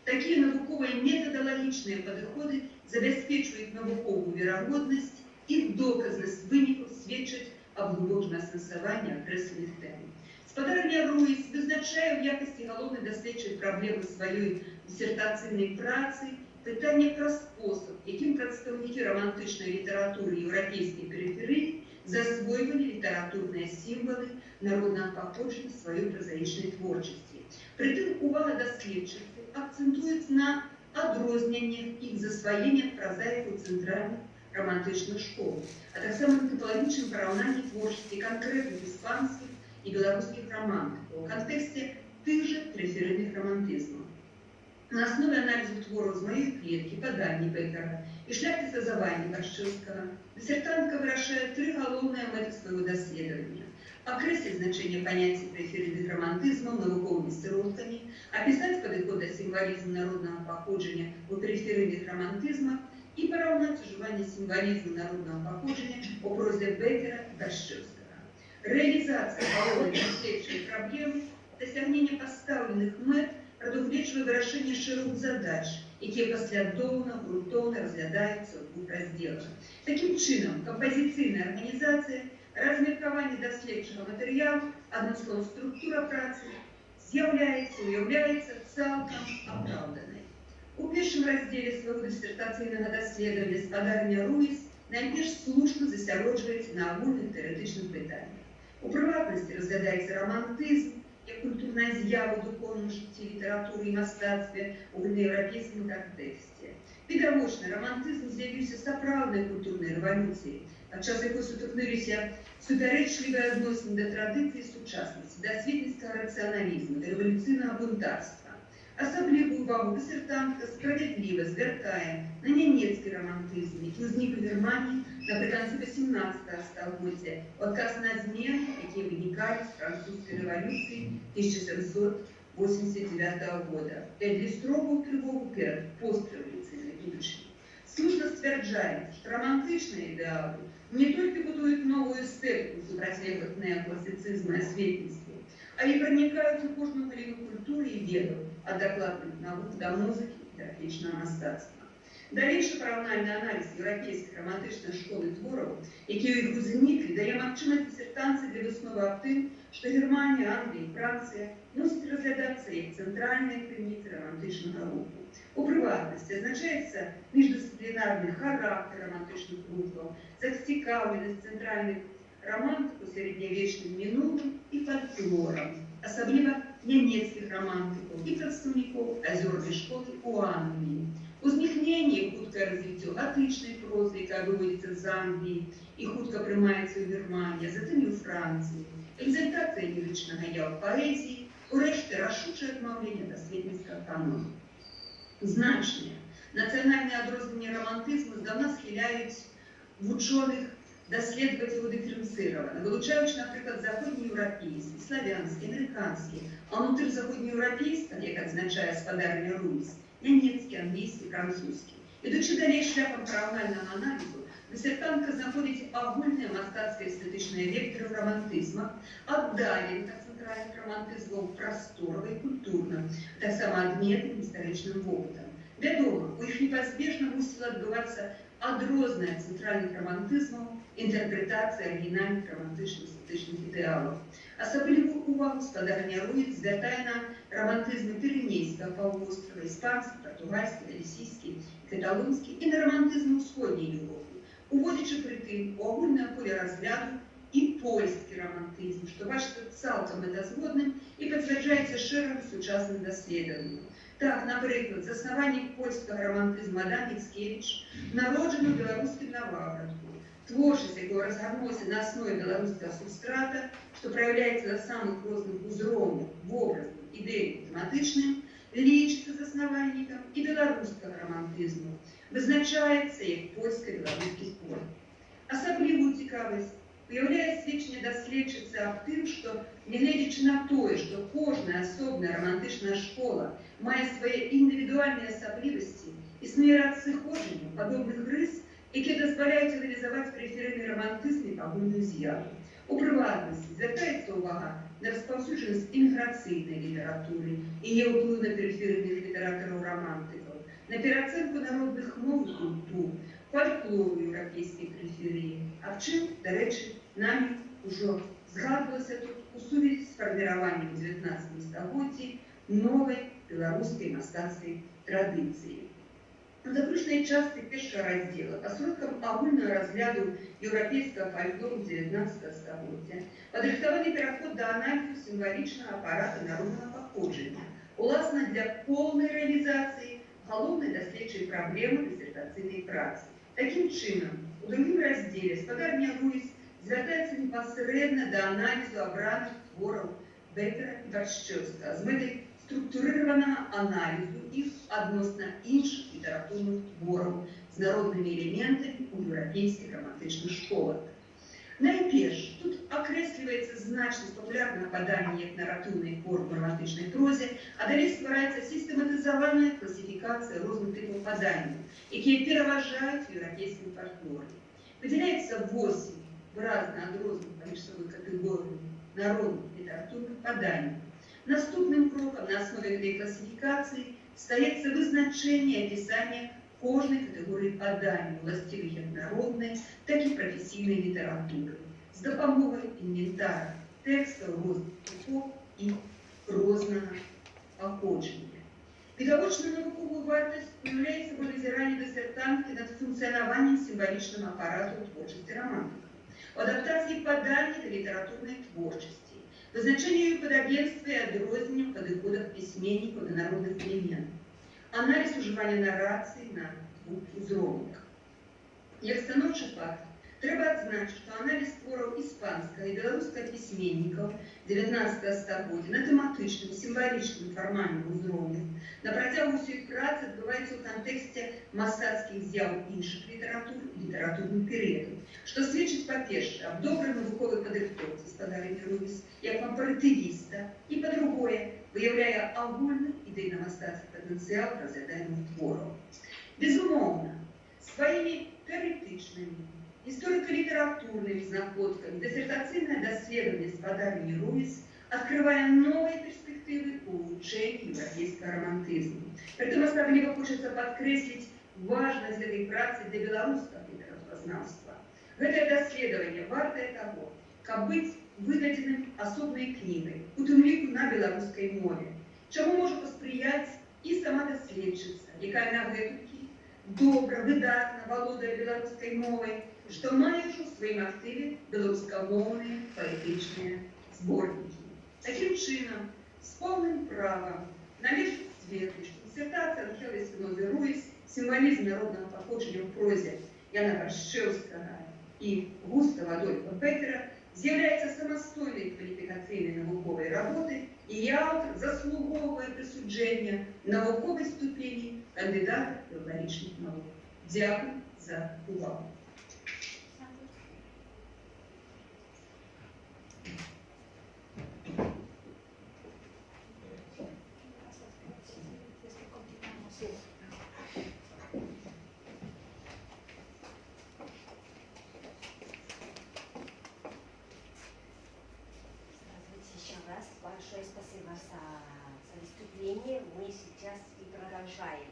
Такія навуковыя методалагічныя падыходы забяспечваюць навуковую верагоднасць і доказнасць вынікаў сведчаць аб глыбокім асэнсаванні акрэсленых тэм. Спадарня Руіс вызначае ў якасці галоўнай даследчай праблемы сваёй дысертацыйнай працы пытанне пра спосаб, якім прадстаўнікі рамантычнай літаратуры еўрапейскай перыферыі засвойвалі літаратурныя сімвалы народнага паходжання сваёй празаічнай творчасці. Прытым увага даследчыцы акцэнтуецца на адрозненнях іх засваення празаікаў цэнтральных романтычных школ, а таксама на тыпалагічным параўнанні творчасці канкрэтных іспанскіх і беларускіх романтыкаў у кантэксце тых жа перыферыйных романтызмаў. На аснове аналізу твораў з маёй клеткі, паданні Беккера і шляхціцазавання Баршчэўскага дысертантка вырашае тры галоўныя мэты свайго даследавання: акрэсліць значэнне паняцця перыферыйных романтызмаў навуковымі сродкамі, апісаць падыход да сімвалізму народнага паходжання у перыферыйных романтызмах і параўнаць ужыванне сімвалізму народнага паходжання у прозе Беккера і Баршчэўскага. Рэалізацыя галоўнай даследчай праблемы, дасягнення пастаўленых мэт прадугледжвае вырашэнне шэрагу задач, якія паслядоўна, грунтоўна разглядаюцца ў двух раздзелах. Такім чынам, кампазіцыйная арганізацыя, размеркаванне даследчага матэрыялу, адным словам, структура працы уяўляецца цалкам апраўданай. У першым раздзеле свайго дысертацыйнага даследавання спадарня Руіс найперш слушна засяроджваецца на агульных тэарэтычных пытаннях. У прыватнасці разглядаецца рамантызм як культурная з'ява ў духоўным жыцці літаратуры і мастацтве ў еўрапейскім кантэксце. Відавочна, рамантызм з'явіўся сапраўднай культурнай рэвалюцыі, падчас якой сутыкнуліся супярэчлівыя адносіны да традыцыі сучаснасці, да асветніцкага рацыяналізму, да рэвалюцыйнага бунтарства. Асаблівую увагу дысертантка справядліва звяртае на нямецкі рамантызм, які ўзнік у Германіі напрыканцы 18 стагоддзя у адказ на змены, якія вынікалі з французскай рэвалюцыі 1789 года і адлюстроўваў трывогу перад пострэвалюцыйнай будучыняй. Слушна сцвярджаецца, што рамантычныя ідэалы не толькі будуюць новую эстэтыку супрацьлеглых неакласіцызму і асветніцтву, але пранікаюць у кожную галіну культуры і ведаў, ад дакладных навук да музыкі і графічнага мастацтва. Далейшы параўнальны аналіз еўрапейскіх рамантычных школ і твораў, якія ў іх узніклі, дае магчымасць дысертанцыі для высновы аб тым, што Германія, Англія і Францыя мусяць разглядацца як цэнтральныя крыніцы рамантычнага руху. У прыватнасці азначаецца міждысцыплінарны характар рамантычных рухаў, зацікаўленасць цэнтральных романтыкаў сярэднявечным мінулым і фальклорам, асабліва нямецкіх романтыкаў і прадстаўнікоў азёрнай школы ў Англіі. Узнікненне хуткае развіццё гатычнай прозы, якая выводзіцца з Англіі і хутка прымаецца ў Германіі, а затым і ў Францыі, экзальтацыя лірычнага яў паэзіі, урэшце рашучае адмаўленне ад асветніцкага канону. Значныя нацыянальныя адрозненні рамантызму здаўна схіляюць вучоных даследаваць яго дыферэнцыравана, вылучаючы, напрыклад, заходнееўрапейскі, славянскі, амерыканскі, а ўнутры заходнееўрапейска, як адзначае спадарня Руіс, нямецкі, англійскі, французскі. Ідучы далей шляхам параўнальнага аналізу, дысертантка знаходзіць агульныя мастацка-эстэтычныя вектары ў рамантызмах, аддаленых ад цэнтральных рамантызмаў прасторава і культурна, таксама адметным гістарычным вопытам. Вядома, у іх непазбежна мусіла адбывацца адрознае ад цэнтральных рамантызмаў інтэрпрэтацыя арыгінальных рамантычных эстэтычных ідэалаў. Асаблівую увагу спадарня Руіс звяртае на рамантызмы пірэнейскага паўвострава, іспанскі, партугальскі, галісійскі, каталонскі і на рамантызм усходняй Еўропы, уводзячы прытым у агульнае поле разгляду і польскі рамантызм, што бачыцца цалкам мэтазгодным і пацвярджаецца шэрагам сучасных даследаванняў. Так, напрыклад, заснавальнік польскага рамантызму Адам Міцкевіч народжаны ў беларускім Наваградку, Творчесть, якое разгарнулася на основе белорусского субстрата, что проявляется на самых розных узроўнях, вобразных, идей тематичным, лічыцца заснавальнікам і беларускага романтызму, вызначаецца як польска-беларускі спорт. Асаблівую цікавасць уяўляе сведчанне даследчыцы аб тым, што, нягледзячы на тое, што кожная асобная романтычная школа мае свае індывідуальныя асаблівасці, існуе рад сыходжанняў падобных рыс, якія дазваляюць аналізаваць перыферыйны рамантызм як агульную з'яву. У прыватнасці звяртаецца ўвага на распаўсюджанасць іміграцыйнай літаратуры і яе ўплыў на перыферыйных літаратараў-рамантыкаў, на пераацэнку народных моў і культур, фальклору еўрапейскай перыферыі, аб чым, дарэчы, намі ўжо згадвалася тут у сувязі з фарміраваннем у 19 стагоддзі новай беларускай мастацкай традыцыі. У заключнай частцы першага раздзела па сродкам агульнага разгляду еўрапейскага фальклору 19 стагоддзя падрыхтаваны пераход да аналізу сімвалічнага апарата народнага паходжання, уласна для поўнай рэалізацыі галоўнай даследчай праблемы дысертацыйнай працы. Такім чынам, у другім раздзеле спадарня Руіс звяртаецца непасрэдна да аналізу абраных твораў Бекера і Баршчэўскага з мэтай структурыраванага аналізу іх адносна іншых літаратурных твораў з народнымі элементамі ў еўрапейскіх рамантычных школах. Найперш, тут акрэсліваецца значнасць папулярнага падання як наратыўнай формы рамантычнай прозе, а далей ствараецца сістэматызаваная класіфікацыя розных тыпаў паданняў, якія пераважаюць у еўрапейскім фальклоры. Выдзяляецца 8 выразна адрозненых паміж сабой катэгорый народных літаратурных паданняў. Наступным крокам на основе этой классификации стаецца вызначение и описание кожной категории паданий, уластивых як народной, так и профессийной литературы, с допомогой инвентара, текстов розных типов и рознага походжання. Відавочную навуковую вартасць уяўляе сабой назіранне дысертанткі над функцыянаваннем сімвалічнага апарату ў творчасці романтыкаў, у адаптацыі падання да літаратурнай творчасці, вызначение ее подобенства и адрозненняў падыходах пісьменнікаў да народных элементаў, анализ ужывання нарацыі на двух узроўнях. Як станоўчы факт, трэба адзначыць, што анализ твораў іспанскага і беларускага пісьменнікаў 19 стагоддзя на тэматычным, сімвалічным фармальным узроўнях на працягу ўсёй працы адбываецца ў кантэксце мастацкіх з'яў іншых літаратур і літаратурных перыядаў, што сведчыць, па-першае, аб добрай навуковай падрыхтоўцы спадарні Руіс як кампаратывіста і, па-другое, выяўляе агульны ідэйна-мастацкі патэнцыял разглядаемых твораў. Безумоўна, сваімі тэарэтычнымі, исторыка-літаратурнымі знаходкамі дысертацыйнае даследаванне спадарні Руіс открывая новые перспективы у вывучэння еўрапейскага романтызму. Притым асабліва хочацца падкрэсліць важнасць гэтай працы для беларускага літаратуразнаўства. Гэтае даследаванне вартае таго, каб быць выдадзеным асобнай кнігай, у тым ліку на беларускай мове, чаму можа паспрыяць і сама даследчыца, якая на гэтулькі добра, выдатна валодае беларускай мовай, што мае ўжо ў сваім актыве беларускамоўныя паэтычныя зборнікі. Таким чынам, з поўным правам належыць сцвердзіць, што дысертацыя Анхела Спінозы Руіс «Сімвалізм народнага паходжання ў прозе» Яна Баршчэўскага і Густава Адольфа Бекера з'яўляецца самастойнай кваліфікацыйнай навуковай работай, і аўтар заслугоўвае прысуджэння навуковай ступені кандыдата філалагічных навук. Дзякуй за увагу. Большое спасибо за выступление. Мы сейчас и продолжаем.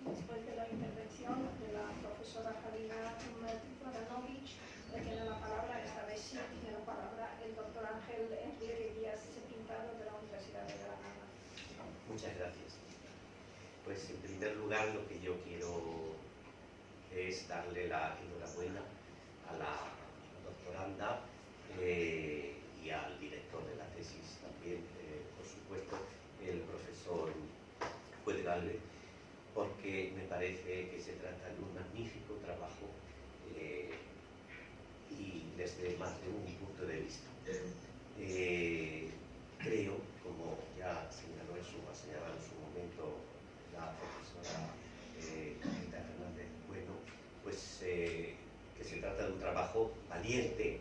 Después de la intervención de la profesora Karina Mladenovic, tiene la palabra, esta vez sí tiene la palabra el doctor Ángel Enrique Díaz Pintado de la Universidad de Granada. Muchas gracias. Pues en primer lugar lo que yo quiero es darle la enhorabuena a la doctoranda y al director de la tesis también, por supuesto, el profesor Cuedrale, porque me parece que se trata de un magnífico trabajo y desde más de un punto de vista. Creo, como ya señaló en su momento la profesora Rita Fernández Bueno, pues que se trata de un trabajo valiente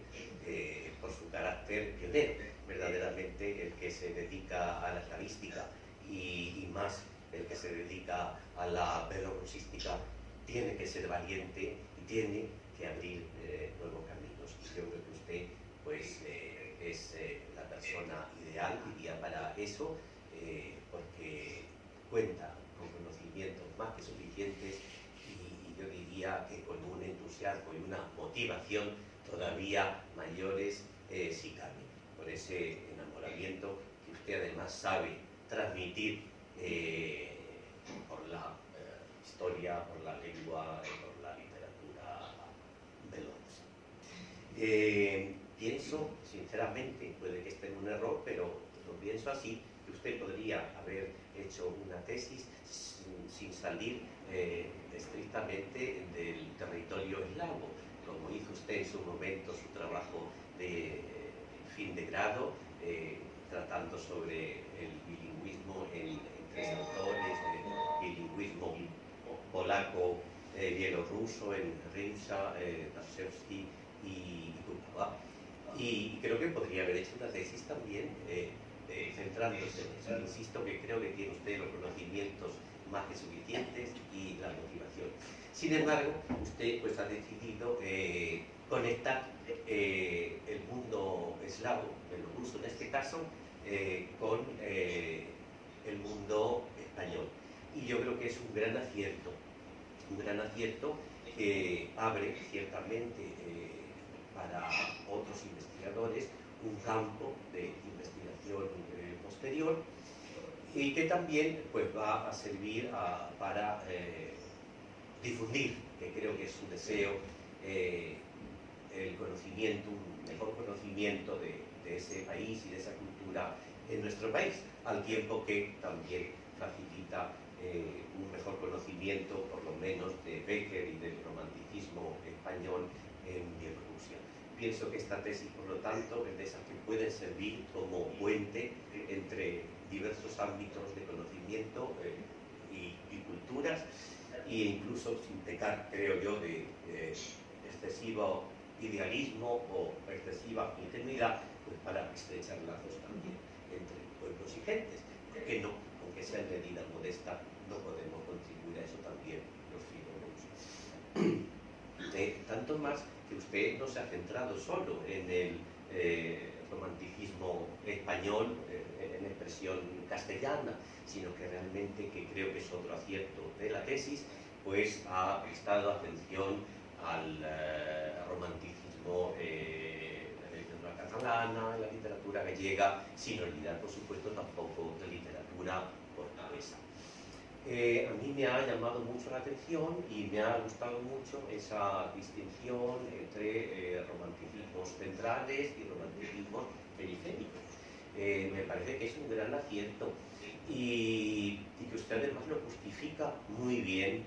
por su carácter pionero, verdaderamente el que se dedica a la estadística y más el que se dedica a la velorusística tiene que ser valiente y tiene que abrir nuevos caminos. Y yo creo que usted pues, es la persona ideal, diría, para eso, porque cuenta con conocimientos más que suficientes y yo diría que con un entusiasmo y una motivación todavía mayores si cabe, por ese enamoramiento que usted además sabe transmitir por la historia, por la lengua, por la literatura belorusa. Pienso, sinceramente, puede que esté en un error, pero lo pienso así, que usted podría haber hecho una tesis sin salir estrictamente del territorio eslavo, como hizo usted en su momento su trabajo de fin de grado, tratando sobre el bilingüismo en tres autores, el bilingüismo polaco, bielorruso en Rimsha, Daszewski y Kukuba. Y creo que podría haber hecho una tesis también centrándose en eso. Insisto que creo que tiene usted los conocimientos más que suficientes y la motivación. Sin embargo, usted pues, ha decidido conectar el mundo eslavo, belorruso en este caso, con el mundo español. Y yo creo que es un gran acierto que abre ciertamente para otros investigadores un campo de investigación posterior y que también pues, va a servir para difundir, que creo que es un deseo, el conocimiento, un mejor conocimiento de ese país y de esa cultura en nuestro país, al tiempo que también facilita un mejor conocimiento, por lo menos, de Becker y del romanticismo español en Bielorrusia. Pienso que esta tesis, por lo tanto, es de esas que pueden servir como puente entre diversos ámbitos de conocimiento y culturas, e incluso sin pecar, creo yo, de excesivo idealismo o excesiva ingenuidad, pues para estrechar lazos también entre pueblos y gentes. ¿Por qué no? Aunque sea en medida modesta, no podemos contribuir a eso también los filólogos. Tanto más que usted no se ha centrado solo en el romanticismo español en expresión castellana, sino que realmente, que creo que es otro acierto de la tesis, pues ha prestado atención al romanticismo la literatura catalana, la literatura gallega, sin olvidar, por supuesto, tampoco la literatura portuguesa. A mí me ha llamado mucho la atención y me ha gustado mucho esa distinción entre romanticismos centrales y romanticismos periféricos. Me parece que es un gran acierto y que usted además lo justifica muy bien.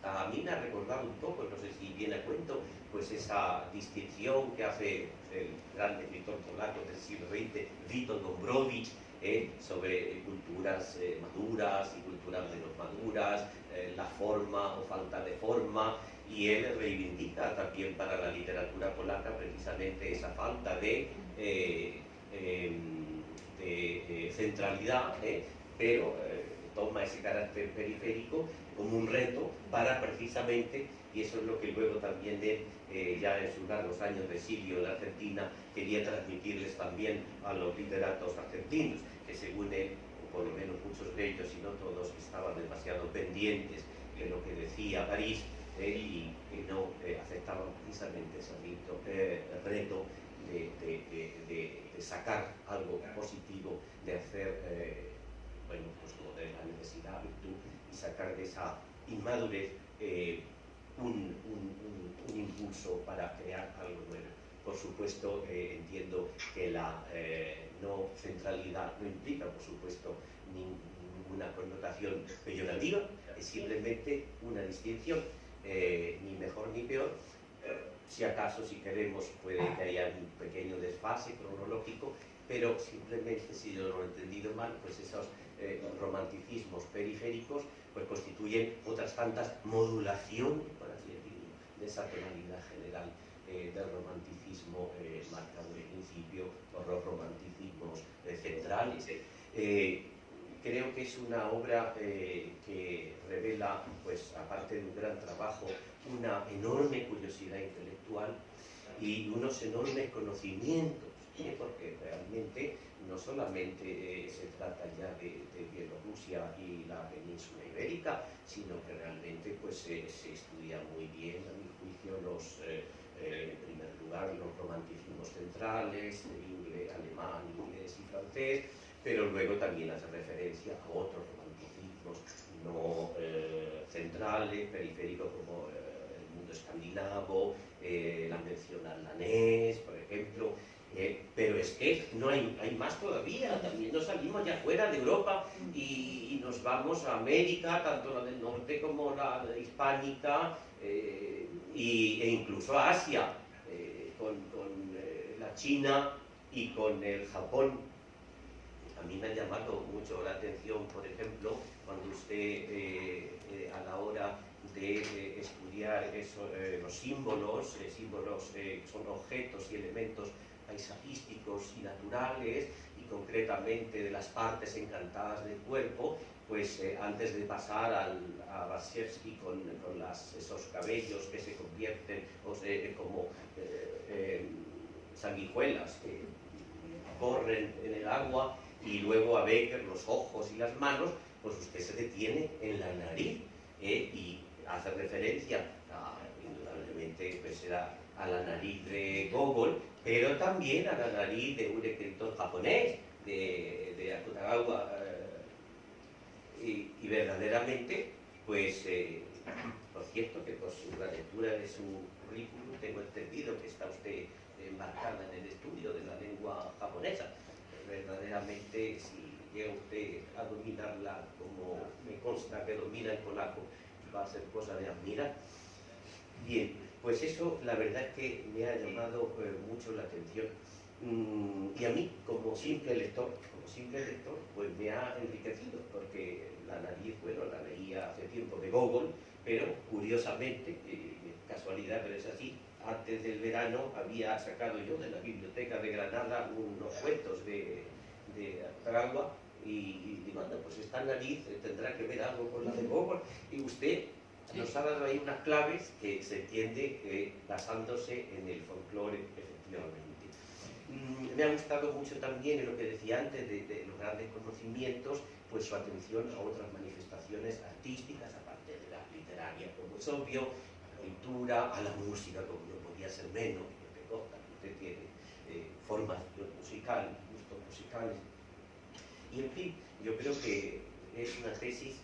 A mí me ha recordado un poco, no sé si viene a cuento, pues esa distinción que hace el gran escritor polaco del siglo XX, Witold Gombrowicz, sobre culturas maduras y culturas menos maduras, la forma o falta de forma, y él reivindica también para la literatura polaca precisamente esa falta de centralidad, pero toma ese carácter periférico como un reto para precisamente, y eso es lo que luego también ya en sus largos años de exilio en Argentina, quería transmitirles también a los literatos argentinos, que según él, o por lo menos muchos de ellos, y no todos, estaban demasiado pendientes de lo que decía París y que no aceptaban precisamente ese reto de sacar algo positivo, de hacer, bueno, pues como de la necesidad, virtud, y sacar de esa inmadurez un impulso para crear algo nuevo. Por por supuesto, entiendo que la no centralidad no implica, por supuesto, ninguna connotación peyorativa, es simplemente una distinción, ni mejor ni peor. Si acaso, si queremos, puede que haya un pequeño desfase cronológico, pero simplemente, si yo lo he entendido mal, pues esos romanticismos periféricos pues constituyen otras tantas modulaciones, por así decirlo, de esa tonalidad general del romanticismo marcado en principio por los romanticismos centrales. Creo que es una obra que revela, pues aparte de un gran trabajo, una enorme curiosidad intelectual y unos enormes conocimientos, porque realmente no solamente se trata ya de Bielorrusia y la península ibérica, sino que realmente pues, se estudia muy bien, a mi juicio, en primer lugar, los romanticismos centrales, alemán, inglés y francés, pero luego también hace referencia a otros romanticismos no centrales, periféricos, como el mundo escandinavo, la mención al danés, por ejemplo. Pero es que no hay más todavía, también nos salimos ya fuera de Europa y nos vamos a América, tanto la del norte como la hispánica, e incluso a Asia, con la China y con el Japón. A mí me ha llamado mucho la atención, por ejemplo, cuando usted a la hora de estudiar los símbolos, son objetos y elementos paisajísticos y naturales, y concretamente de las partes encantadas del cuerpo, pues antes de pasar a Barshevsky con esos cabellos que se convierten como sanguijuelas que corren en el agua, y luego a Becker los ojos y las manos, pues usted se detiene en la nariz y hace referencia indudablemente pues a la nariz de Gogol, pero también a la nariz de un escritor japonés, de Akutagawa, y verdaderamente, pues, por cierto, que por la lectura de su currículum tengo entendido que está usted embarcada en el estudio de la lengua japonesa. Verdaderamente, si llega usted a dominarla como me consta que domina el polaco, va a ser cosa de admirar. Bien, pues eso la verdad es que me ha llamado mucho la atención. Y a mí, como simple lector, pues me ha enriquecido, porque la nariz, bueno, la leía hace tiempo de Gogol, pero curiosamente, casualidad, pero es así, antes del verano había sacado yo de la biblioteca de Granada unos cuentos de Akutagawa, y digo, anda, pues esta nariz tendrá que ver algo con la de Gogol, y usted nos ha dado ahí unas claves que se entiende basándose en el folclore, efectivamente. Me ha gustado mucho también en lo que decía antes de los grandes conocimientos, pues su atención a otras manifestaciones artísticas, aparte de las literarias, como es obvio, a la pintura, a la música, como no podía ser menos, que te consta que usted tiene formación musical, gustos musicales. Y en fin, yo creo que es una tesis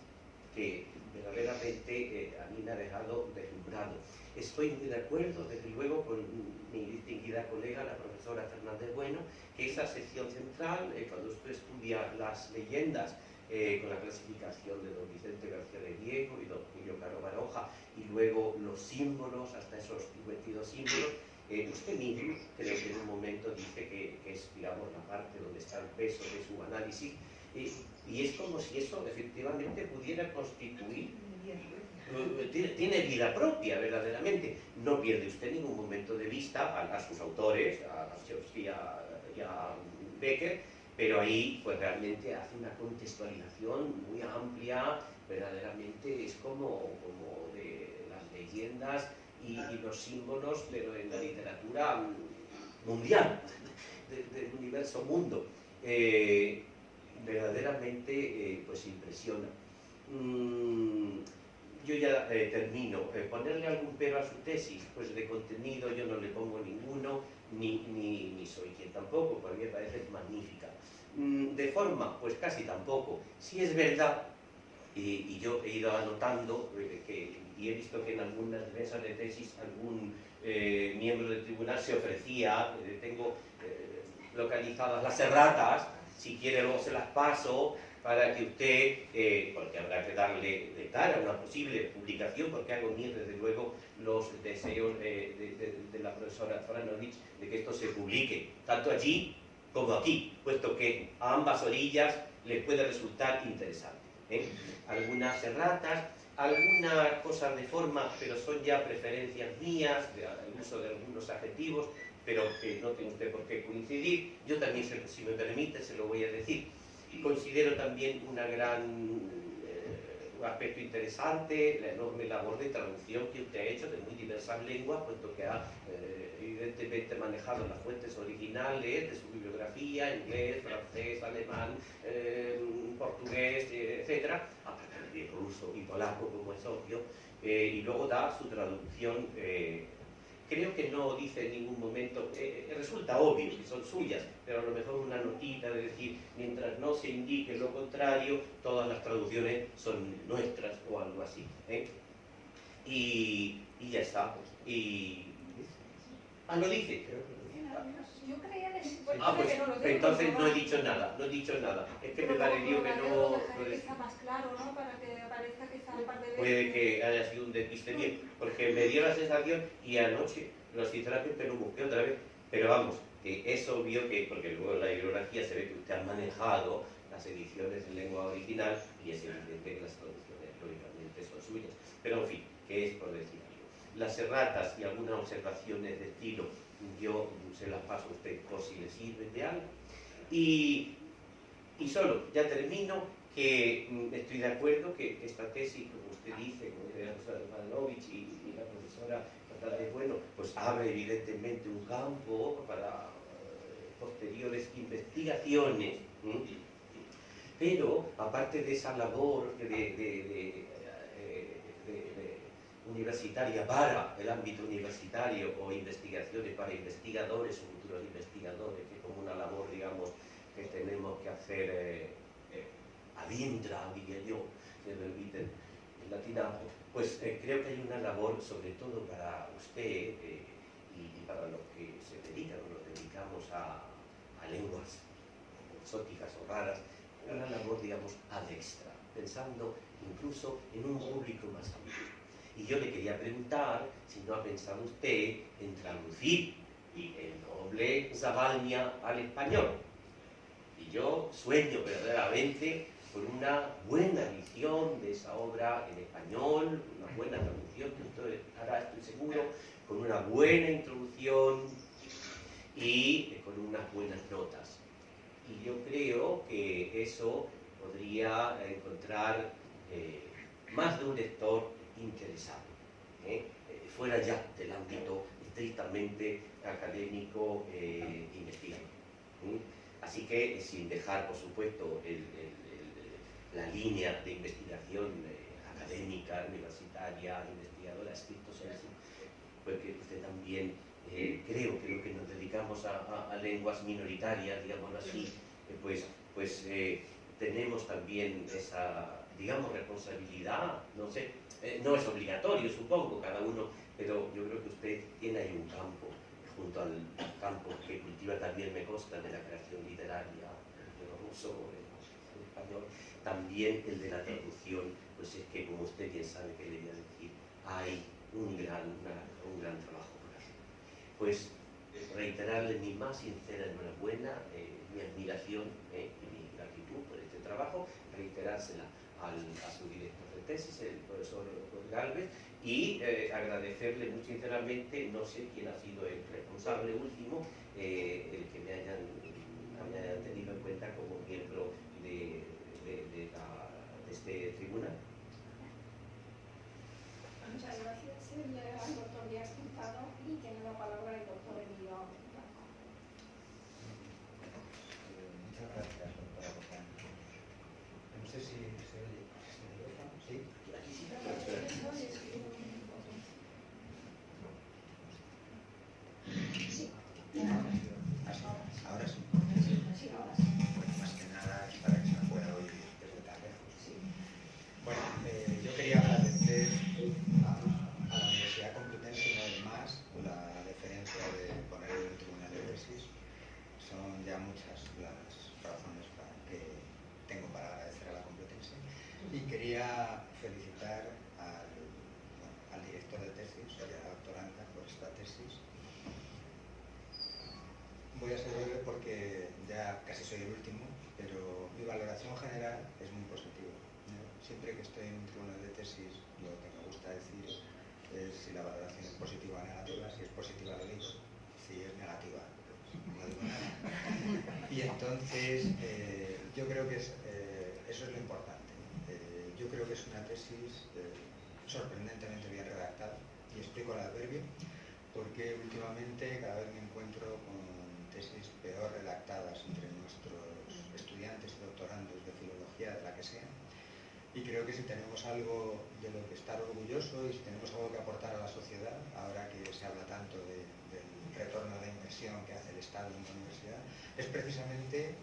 que verdaderamente a mí me ha dejado deslumbrado. Estoy muy de acuerdo, desde luego, con mi distinguida colega, la profesora Fernández Bueno, que esa sección central, cuando usted estudia las leyendas con la clasificación de don Vicente García de Diego y don Julio Caro Baroja, y luego los símbolos, hasta esos 52 símbolos, usted mismo creo que en un momento dice que es, digamos, la parte donde está el peso de su análisis, y es como si eso efectivamente pudiera constituir, tiene vida propia verdaderamente. No pierde usted en ningún momento de vista a sus autores, a Barshevsky y a Becker, pero ahí pues realmente hace una contextualización muy amplia, verdaderamente es como de las leyendas y los símbolos, pero en la literatura mundial, del universo mundo. Verdaderamente pues impresiona. Yo ya termino. Ponerle algún pero a su tesis, pues de contenido yo no le pongo ninguno, ni soy quien tampoco, porque me parece magnífica. De forma, pues casi tampoco. Sí es verdad, y yo he ido anotando que y he visto que en algunas defensas de tesis algún miembro del tribunal se ofrecía, tengo localizadas las erratas, si quiere luego se las paso para que usted, porque habrá que darle de cara a una posible publicación, porque hago mío desde luego los deseos de la profesora Franovich de que esto se publique, tanto allí como aquí, puesto que a ambas orillas les puede resultar interesante. Algunas erratas, algunas cosas de forma, pero son ya preferencias mías, el uso de algunos adjetivos, pero que no tiene usted por qué coincidir. Yo también, si me permite, se lo voy a decir. Y considero también un aspecto interesante la enorme labor de traducción que usted ha hecho de muy diversas lenguas, puesto que ha evidentemente manejado las fuentes originales de su bibliografía, inglés, francés, alemán, portugués, etcétera, aparte de ruso y polaco, como es obvio, y luego da su traducción. Creo que no dice en ningún momento, resulta obvio que son suyas, pero a lo mejor una notita de decir, mientras no se indique lo contrario, todas las traducciones son nuestras o algo así. Y ya está. Lo dice. Yo creía decir, Pues que no lo digo, entonces no he dicho nada, Es que me pareció que no... Dejaré quizá más claro, ¿no? Para que aparezca quizá un par de veces. Puede que haya sido un despiste bien, porque me dio la sensación, y anoche, sinceramente lo busqué otra vez, pero vamos, es obvio que, porque luego en la bibliografía se ve que usted ha manejado las ediciones en lengua original, y es evidente que las traducciones lógicamente son suyas, pero en fin, que es por decir algo. Las erratas y algunas observaciones de estilo, yo se las paso a usted por si le sirve de algo. Y solo, ya termino, que estoy de acuerdo que esta tesis, como usted dice, como dice la profesora Franovich y la profesora Fernández Bueno, pues abre evidentemente un campo para posteriores investigaciones, pero aparte de esa labor universitaria para el ámbito universitario o investigaciones para investigadores o futuros investigadores, que como una labor, digamos, que tenemos que hacer adintra, diría yo, si me permiten el latinazo, pues creo que hay una labor, sobre todo para usted y para los que se dedican o nos dedicamos a lenguas exóticas o raras, una labor, digamos, ad extra, pensando incluso en un público más amplio. Y yo le quería preguntar si no ha pensado usted en traducir el noble Zavalnya al español. Y yo sueño verdaderamente con una buena edición de esa obra en español, una buena traducción que usted hará, estoy seguro, con una buena introducción y con unas buenas notas. Y yo creo que eso podría encontrar más de un lector interesado, fuera ya del ámbito estrictamente académico investigativo. Así que, sin dejar, por supuesto, la línea de investigación académica, universitaria, investigadora, estricto sensu, porque usted también, creo que lo que nos dedicamos a lenguas minoritarias, digámoslo así, pues tenemos también esa, digamos, responsabilidad, no sé, no es obligatorio, supongo, cada uno, pero yo creo que usted tiene ahí un campo, junto al campo que cultiva también, me consta, de la creación literaria, de lo ruso, el español, también el de la traducción, pues es que, como usted bien sabe que le voy a decir, hay un gran trabajo por hacer. Pues reiterarle mi más sincera enhorabuena, mi admiración y mi gratitud por este trabajo, reiterársela a su director de tesis, el profesor Galvez, y agradecerle muy sinceramente, no sé quién ha sido el responsable último, el que me hayan tenido en cuenta como miembro de este tribunal. Muchas gracias. El doctor Díaz Pintado, y tiene la palabra el doctor Emilio Blanco. Muchas gracias, doctora Botán. No sé si se oye. ¿Sí? Ahora sí. Bueno, más que nada es para que se me pueda oír desde tan lejos. Bueno, yo quería agradecer a ya muchas las razones que tengo para agradecer a la Complutense, y quería felicitar al director de tesis y a la doctoranda por esta tesis. Voy a ser breve porque ya casi soy el último, pero mi valoración general es muy positiva. Siempre que estoy en un tribunal de tesis, lo que me gusta decir es si la valoración es positiva o negativa. Si es positiva lo digo, si es negativa no digo nada. Y entonces yo creo que eso es lo importante. Yo creo que es una tesis sorprendentemente bien redactada, y explico el adverbio, porque últimamente cada vez me encuentro con tesis peor redactadas entre nuestros estudiantes y doctorandos de filología, de la que sea, y creo que si tenemos algo de lo que estar orgulloso y si tenemos algo que aportar a la sociedad, ahora que se habla tanto del retorno de la inversión que hace el Estado en la universidad, es precisamente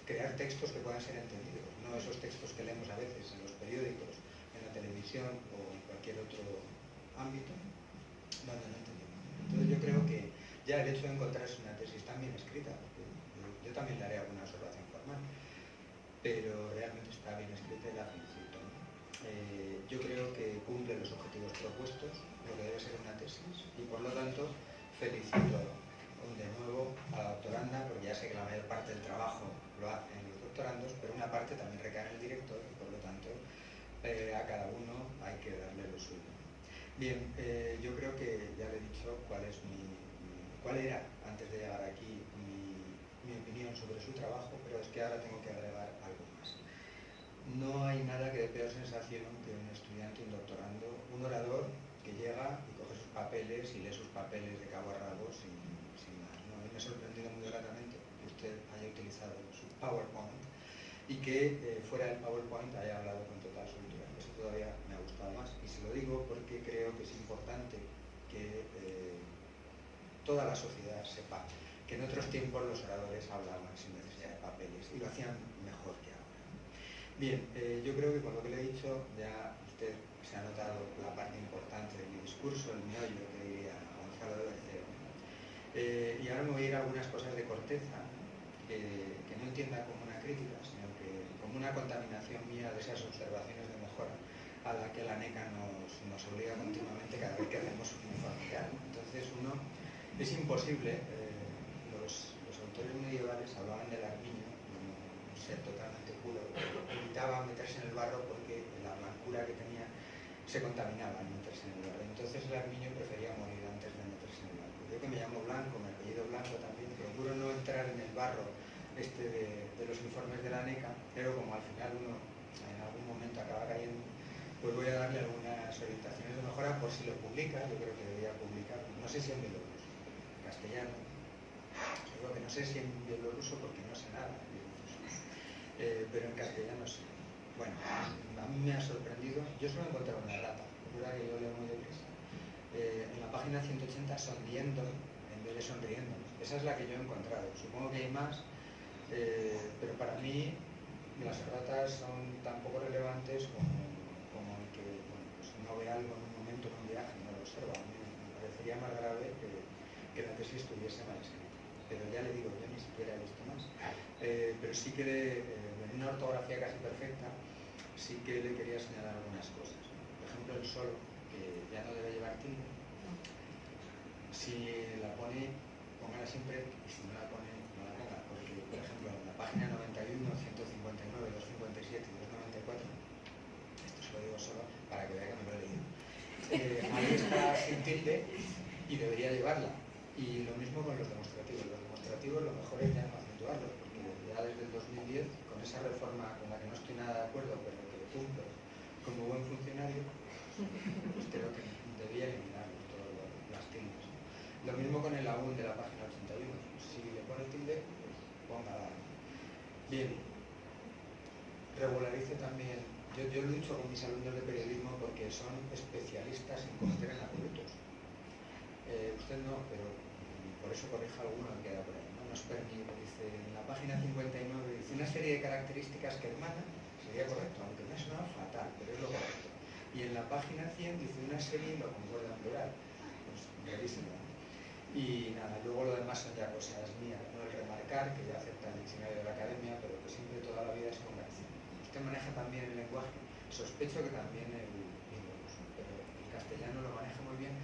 crear textos que puedan ser entendidos, no esos textos que leemos a veces en los periódicos, en la televisión o en cualquier otro ámbito donde no entendemos. Entonces yo creo que ya el hecho de encontrarse una tesis tan bien escrita, porque yo también le haré alguna observación formal, pero realmente está bien escrita y la felicito. Yo creo que cumple los objetivos propuestos, lo que debe ser una tesis, y por lo tanto felicito de nuevo a la doctoranda, porque ya sé que la mayor parte del trabajo lo hacen los doctorandos, pero una parte también recae en el director, y por lo tanto a cada uno hay que darle lo suyo. Bien, yo creo que ya le he dicho cuál era, antes de llegar aquí, mi opinión sobre su trabajo, pero es que ahora tengo que agregar algo más. No hay nada que dé peor sensación que un estudiante, un doctorando, un orador que llega y coge sus papeles y lee sus papeles de cabo a rabo sin más, ¿no? A mí me ha sorprendido muy gratamente que usted haya utilizado su PowerPoint y que fuera del PowerPoint haya hablado con total soltura. Eso todavía me ha gustado más, y se lo digo porque creo que es importante que toda la sociedad sepa que en otros tiempos los oradores hablaban sin necesidad de papeles y lo hacían mejor que ahora. Bien, yo creo que con lo que le he dicho ya usted se ha notado la parte importante de mi discurso, el meollo que diría Gonzalo de Berceo. Y ahora me voy a ir a algunas cosas de corteza que no entienda como una crítica, sino que como una contaminación mía de esas observaciones de mejora a la que la NECA nos obliga continuamente cada vez que hacemos un informe. Entonces es imposible, los autores medievales hablaban del armiño como un ser totalmente puro, evitaba meterse en el barro porque la blancura que tenía se contaminaba al meterse en el barro. Entonces el armiño prefería morir antes de meterse en el barro. Yo que me llamo Blanco, mi apellido Blanco también, procuro no entrar en el barro de los informes de la NECA, pero como al final uno en algún momento acaba cayendo, pues voy a darle algunas orientaciones de mejora por si lo publica. Yo creo que debería publicar, no sé si en bielorruso, en castellano, digo que no sé si en bielorruso porque no sé nada de bielorruso, pero en castellano sí. Bueno, a mí me ha sorprendido, yo solo he encontrado una rata, recuerda que yo leo muy deprisa. En la página 180 sonriendo en vez de sonriendo, esa es la que yo he encontrado, supongo que hay más, pero para mí las ratas son tan poco relevantes como el que pues no ve algo en un momento en un viaje, no lo observa. A mí me parecería más grave que la tesis estuviese mal escrita, pero ya le digo, yo ni siquiera he visto más, pero sí que en una ortografía casi perfecta sí que le quería señalar algunas cosas, ¿no? Por ejemplo el solo, que ya no debe llevar tilde, si la pone, póngala siempre, y si no la pone, no la ponga, porque por ejemplo en la página 91, 159, 257 y 294, esto se lo digo solo para que vea que me lo he leído, ahí está sin tilde y debería llevarla. Y lo mismo con los demostrativos. Los demostrativos lo mejor es ya no acentuarlos, porque ya desde el 2010, con esa reforma con la que no estoy nada de acuerdo, pero que cumplo como buen funcionario, pues creo que debía eliminarlos todas las tildes. Lo mismo con el aún de la página 81. Si le pone tilde, pues póngala. Bien, regularice también. Yo lo he dicho con mis alumnos de periodismo porque son especialistas en cometer inacuerdos. Usted no, pero por eso corrija alguno que queda por ahí. No nos permite, dice en la página 59, dice una serie de características que hermanan, sería correcto, aunque me ha sonado fatal, pero es lo correcto. Y en la página 100 dice una serie y lo concuerda en plural. Pues revísenlo. Y nada, luego lo demás son ya cosas mías, ¿no? El remarcar, que ya acepta el diccionario de la academia, pero que siempre toda la vida es conversación. Usted maneja también el lenguaje, sospecho que también el inglés, pero el castellano lo maneja muy bien,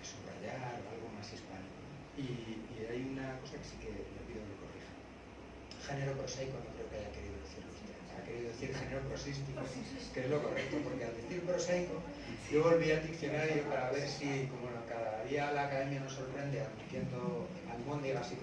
subrayar o algo más hispánico. Y hay una cosa que sí que le pido que corrija. Género prosaico no creo que haya querido decirlo usted, ha querido decir género prosístico, que es lo correcto, porque al decir prosaico yo volví al diccionario para ver si, como cada día la academia nos sorprende admitiendo almóndigas y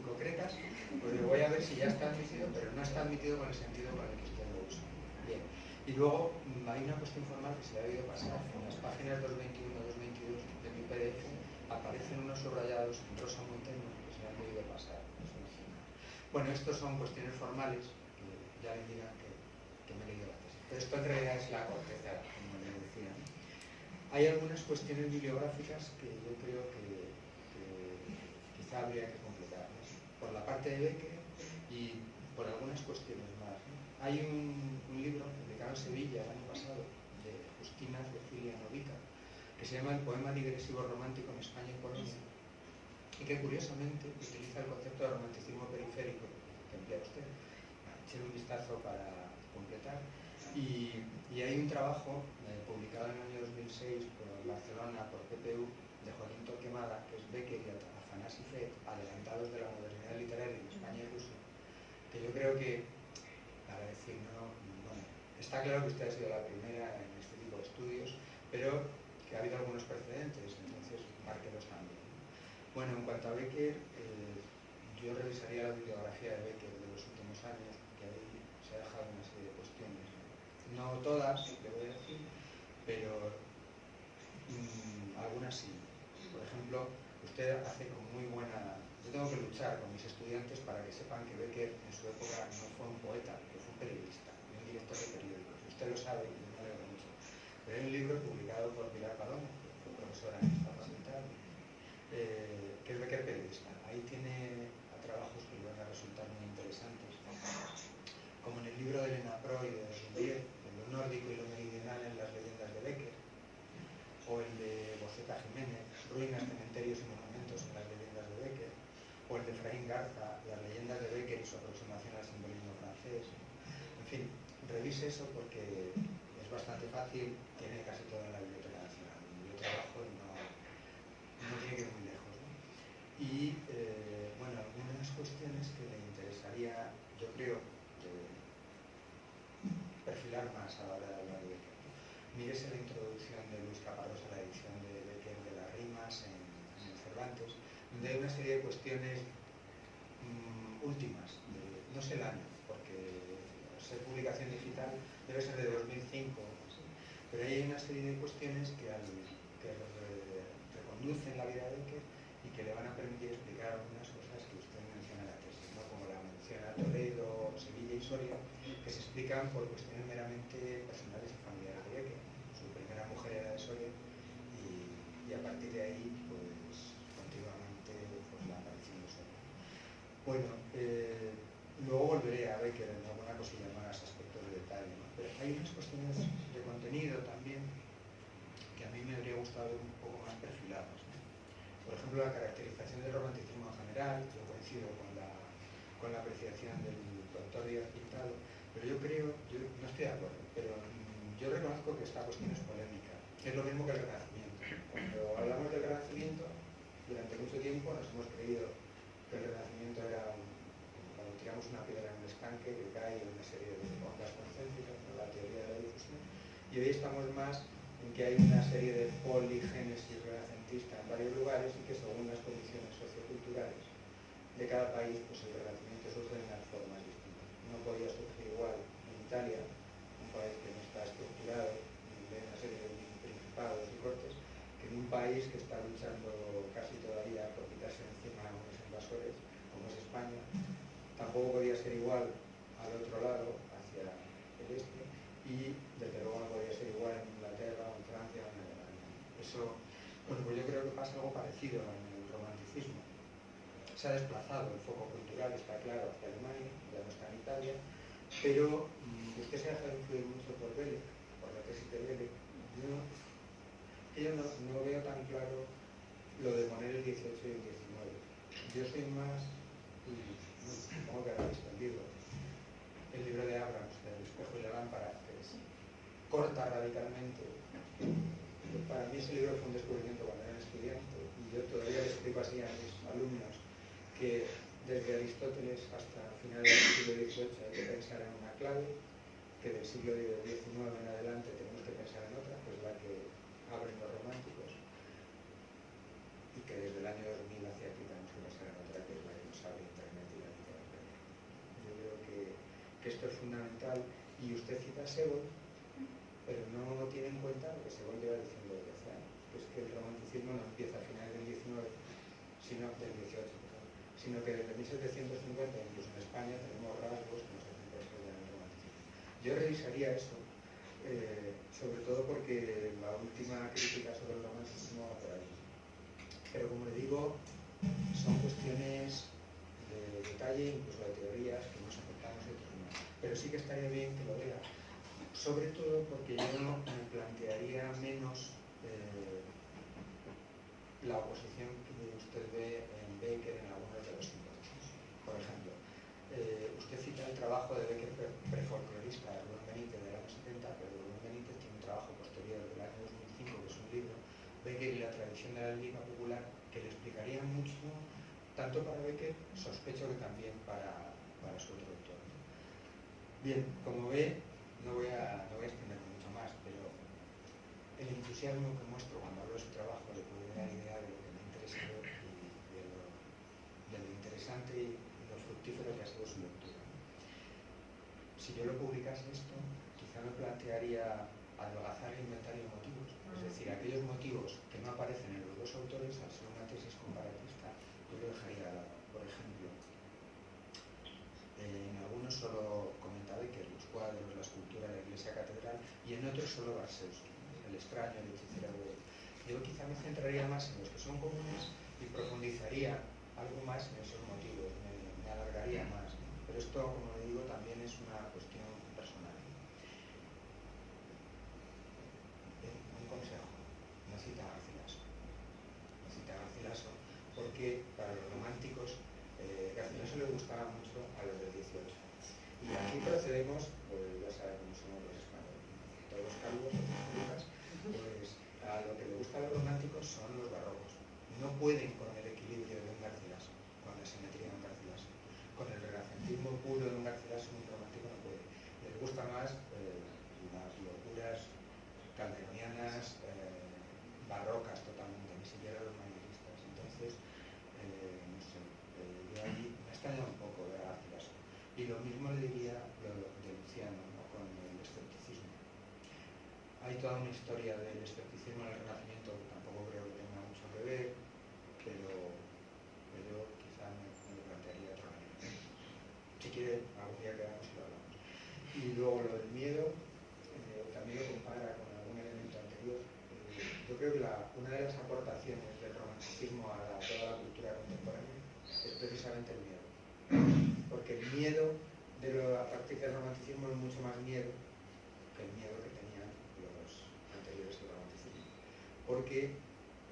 concretas, pues yo voy a ver si ya está admitido, pero no está admitido con el sentido con el que usted lo usa. Bien. Y luego hay una cuestión formal que se le ha debido pasar. En las páginas 221-222 de mi PDF aparecen unos subrayados en rosa muy tenue que se le han debido pasar. Bueno, estos son cuestiones formales que ya le digan que me he leído la tesis. Pero esto en realidad es la corteza, como le decía. Hay algunas cuestiones bibliográficas que yo creo que quizá habría que completar, ¿no? Por la parte de Becker y por algunas cuestiones más, ¿no? Hay un libro publicado en Sevilla el año pasado de Justina Cecilia Novica que se llama El poema digresivo romántico en España y Polonia, y que curiosamente utiliza el concepto de romanticismo periférico que emplea usted. Echar un vistazo para completar. Y hay un trabajo publicado en el año 2006 por Barcelona, por PPU, de Joaquín Torquemada, que es Becker y Afanasi Fed, adelantados de la modernidad literaria en España y Rusia, que yo creo que, para decir, no, bueno, está claro que usted ha sido la primera en este tipo de estudios, pero que ha habido algunos precedentes, entonces márquelos también. Bueno, en cuanto a Becker, yo revisaría la bibliografía de Becker de los últimos años, que ahí se ha dejado una serie de cuestiones. No todas, le voy a decir, pero algunas sí. Por ejemplo, usted hace con muy buena... Yo tengo que luchar con mis estudiantes para que sepan que Becker en su época no fue un poeta, que fue un periodista, y un director de periódicos. Usted lo sabe y me alegro mucho. Pero hay un libro publicado por Pilar Paloma, profesora en esta facultad, que es Becker periodista. Ahí tiene trabajos que le van a resultar muy interesantes, como en el libro de Elena Proy de 2010, de lo nórdico y lo meridional en las leyendas de Becker, o el de Boceta Jiménez, Ruinas, cementerios y monumentos en las leyendas de Becker, o el de Efraín Garza, las leyendas de Becker y su aproximación al simbolismo francés. En fin, revise eso porque es bastante fácil, tiene casi toda la Biblioteca Nacional. Yo trabajo y no tiene que ir muy lejos, ¿no? Y bueno, algunas cuestiones que le interesaría, yo creo, perfilar más a la hora de hablar de Becker. Mírese la introducción de Luis Caparrós a la edición de Becker de las rimas en el Cervantes, donde hay una serie de cuestiones últimas, no sé el año, porque ser publicación digital debe ser de 2005, pero ahí hay una serie de cuestiones que reconducen la vida de Becker y que le van a permitir explicar algunas cosas que usted menciona en la tesis, ¿no? Como la menciona Toledo, Sevilla y Soria, que se explican por cuestiones meramente personales y familiares de Becker. Su primera mujer era de Soria y a partir de ahí, pues, continuamente pues, la aparición de Soria. Bueno, luego volveré a Becker en alguna cosilla más, aspectos de detalle, ¿no? Pero hay unas cuestiones de contenido también que a mí me habría gustado ver un poco más perfiladas, ¿no? Por ejemplo, la caracterización del romanticismo en general, yo coincido con la apreciación del doctor Díaz Pintado, pero yo no estoy de acuerdo, pero yo reconozco que esta cuestión es polémica. Es lo mismo que el Renacimiento. Cuando hablamos del Renacimiento, durante mucho tiempo nos hemos creído que el Renacimiento era cuando tiramos una piedra en un estanque que cae en una serie de ondas concéntricas, la teoría de la difusión, y hoy estamos más en que hay una serie de poligénesis renacentista en varios lugares y que según las condiciones socioculturales de cada país, pues el Renacimiento surge en unas formas distintas. No podía surgir igual en Italia, un país que no está estructurado y de una serie de principados y cortes, que en un país que está luchando casi todavía por quitarse encima a unos invasores, como es España. Tampoco podía ser igual al otro lado, hacia el este, y desde luego no podía ser igual en Inglaterra, o en Francia, o en Alemania. Eso, bueno, pues yo creo que pasa algo parecido en el romanticismo. Se ha desplazado el foco cultural, está claro, hacia Alemania, ya no está en Italia, pero usted se ha dejado influir mucho por Beller, por la tesis de Beller. Yo no veo tan claro lo de poner el 18 y el 19. Yo soy más, supongo que habéis visto el libro de Abrams, El espejo y la lámpara, que corta radicalmente. Para mí ese libro fue un descubrimiento cuando era estudiante, y yo todavía le explico así a mis alumnos que desde Aristóteles hasta finales del siglo XVIII hay que pensar en una clave, que del siglo XIX en adelante tenemos que pensar en otra, que es la que abren los románticos, y que desde el año 2000 hacia aquí tenemos que pensar en otra, que es la que nos abre Internet y la literatura. Yo creo que esto es fundamental, y usted cita a Sebald, pero no tiene en cuenta lo que Sebald lleva diciendo desde hace años, que es que el romanticismo no empieza a finales del 19, sino del 18, sino que desde 1750, incluso en España, tenemos rasgos que nos hacen pensar ya en el romanticismo. Yo revisaría eso, sobre todo porque la última crítica sobre el romanticismo va por ahí. Pero como le digo, son cuestiones de detalle, incluso de teorías, que nos aceptamos y otros no. Pero sí que estaría bien que lo vea. Sobre todo porque yo me plantearía menos la oposición que usted ve en Becker en algunos de los síntomas. Por ejemplo, usted cita el trabajo de Becker prefolclorista, Rubén Benítez, del año 70, pero Rubén Benítez tiene un trabajo posterior del año 2005, que es un libro, Becker y la tradición de la lírica popular, que le explicaría mucho, tanto para Becker, sospecho que también para su otro autor. Bien, como ve, no voy a extenderme mucho más, pero el entusiasmo que muestro cuando hablo de su trabajo le puede dar idea de lo que me ha interesado y de lo interesante y lo fructífero que ha sido su lectura. Si yo lo publicase esto, quizá me plantearía adelgazar el inventario de motivos, es decir, aquellos motivos que no aparecen en los dos autores, al ser una tesis comparatista, yo lo dejaría de lado. Por ejemplo, en algunos solo comentaba que los cuadros, la escultura de la iglesia catedral, y en otros solo Barszewski, el extraño, el hechicero de... Yo quizá me centraría más en los que son comunes y profundizaría algo más en esos motivos, me alargaría más, ¿no? Pero esto, como le digo, también es una cuestión personal. Un consejo, no cita a Garcilaso. No cita a Garcilaso porque para los románticos Garcilaso le gustaba mucho a los del 18. Y aquí procedemos, pues ya saben cómo somos los españoles, todos los calvos, pues a lo que le gusta a los románticos son los barrocos. No pueden con el equilibrio de un Garcilaso, con la simetría de un Garcilaso. Con el renacentismo puro de un Garcilaso, un romántico no puede. Les gusta más las locuras calderonianas, barrocas totalmente, ni siquiera los manieristas. Entonces, no sé, yo ahí me extraña un poco ver a Garcilaso. Y lo mismo le diría lo de Luciano, ¿no? Con el escepticismo. Hay toda una historia del escepticismo en el Renacimiento que tampoco creo que tenga mucho que ver, pero quizá me lo plantearía de otra manera. Si quiere, algún día quedamos y lo hablamos. Y luego lo del miedo, también lo compara con algún elemento anterior. Yo creo que una de las aportaciones del romanticismo a toda la cultura contemporánea es precisamente el miedo. Porque el miedo a partir del romanticismo es mucho más miedo que el miedo que tenían los anteriores al romanticismo. Porque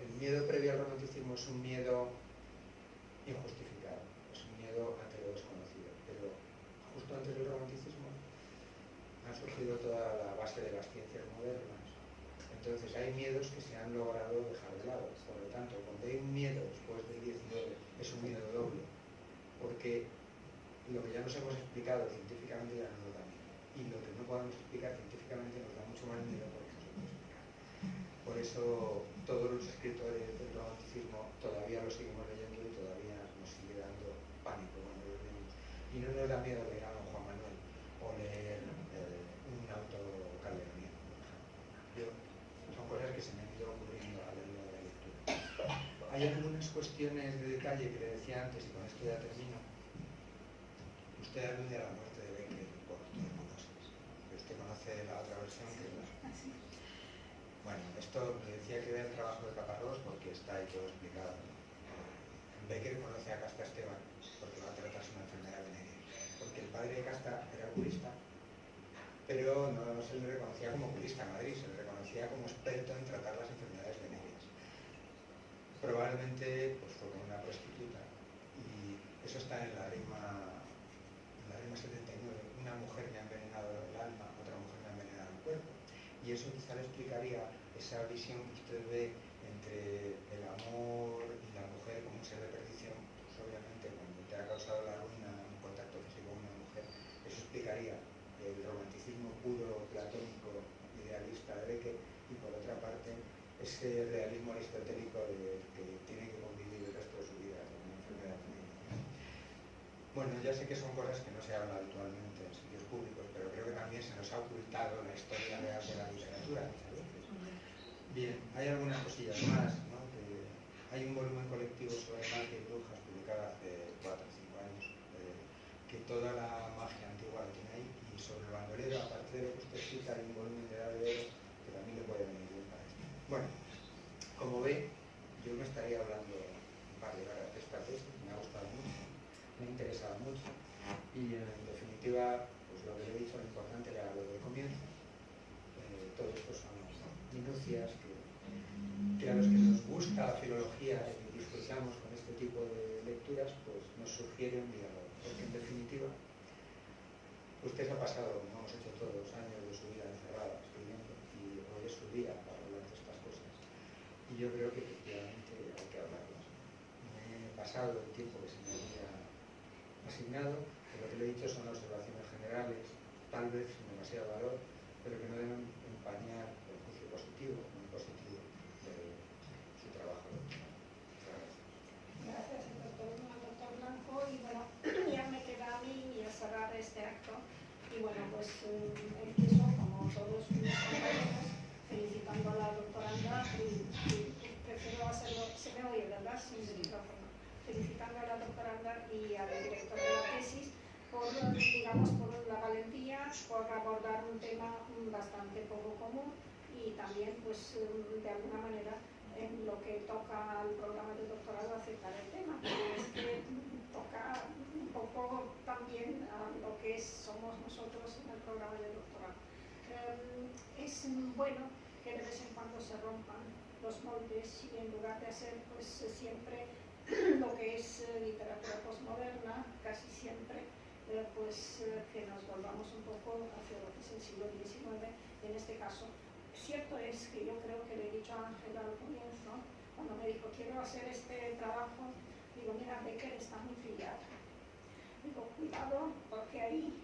el miedo previo al romanticismo es un miedo injustificado, es un miedo ante lo desconocido. Pero justo antes del romanticismo ha surgido toda la base de las ciencias modernas. Entonces hay miedos que se han logrado dejar de lado. Por lo tanto, cuando hay un miedo después del 19, es un miedo doble. Porque lo que ya nos hemos explicado científicamente ya nos lo da miedo. Y lo que no podemos explicar científicamente nos da mucho más miedo porque no se puede explicar. Por eso todos los escritores del romanticismo todavía los seguimos leyendo y todavía nos sigue dando pánico cuando los leemos. Y no nos da miedo leer a don Juan Manuel o leer un auto calderoniano, por ejemplo. Son cosas que se me han ido ocurriendo a lo largo de la lectura. Hay algunas cuestiones de detalle que le decía antes, y con esto ya termino. Usted alude a la muerte de Becker por tuberculosis. Usted conoce la otra versión que es la... Bueno, esto le decía que vea el trabajo de Caparrós porque está ahí todo explicado. Becker conoce a Casta Esteban porque va a tratarse una enfermedad venérea. Porque el padre de Casta era oculista, pero no se le reconocía como oculista en Madrid, se le reconocía como experto en tratar las enfermedades venéreas. Probablemente está en la rima 79, una mujer me ha envenenado el alma, otra mujer me ha envenenado el cuerpo. Y eso quizá le explicaría esa visión que usted ve entre el amor y la mujer como un ser de perdición. Pues obviamente cuando te ha causado la ruina un contacto físico con una mujer, eso explicaría el romanticismo puro, platónico, idealista de Beckett, y por otra parte ese realismo aristotélico de que tiene que convivir el resto de su vida con una enfermedad clínica. Bueno, ya sé que son cosas que no se hablan habitualmente en sitios públicos, pero creo que también se nos ha ocultado la historia real de la literatura muchas veces. Bien, hay algunas cosillas más, ¿no? Que hay un volumen colectivo sobre magia y brujas publicado hace 4 o 5 años, que toda la magia antigua la tiene ahí, y sobre el bandolero, aparte de lo que usted cita, hay un volumen de Edad de Oro que también le puede venir bien para esto. Bueno, como ve, yo me estaría hablando un par de horas de esta tesis, me ha gustado mucho, me ha interesado mucho, y en definitiva, pues lo que le he dicho, lo importante era lo del comienzo. Todo esto son minucias que a los que nos gusta la filología y disfrutamos con este tipo de lecturas, pues nos sugiere un diálogo, porque en definitiva usted se ha pasado, como hemos hecho todos, años de su vida encerrada escribiendo, y hoy es su día para hablar de estas cosas, y yo creo que efectivamente hay que hablarlas. Me he pasado el tiempo que se me había asignado, pero lo que le he dicho son observaciones generales, tal vez sin demasiado valor, pero que no deben empañar el juicio positivo, muy positivo, de su trabajo doctoral. Gracias, doctor Blanco. Y bueno, ya me queda a mí y a cerrar este acto. Y bueno, pues empiezo, como todos mis compañeros, felicitando a la doctoranda, y prefiero hacerlo, se me oye, ¿verdad? Sin micrófono. Felicitando a la doctoranda y al director de la tesis por, digamos, por la valentía, por abordar un tema bastante poco común, y también, pues, de alguna manera, en lo que toca al programa de doctorado, aceptar el tema, porque es que toca un poco también a lo que somos nosotros en el programa de doctorado. Es bueno que de vez en cuando se rompan los moldes, y en lugar de hacer, pues, siempre lo que es literatura postmoderna, casi siempre, pues que nos volvamos un poco hacia lo que es el siglo XIX, en este caso. Cierto es que yo creo que le he dicho a Ángela al comienzo, cuando me dijo quiero hacer este trabajo, digo, mira, Beckett está muy trillado. Digo, cuidado, porque ahí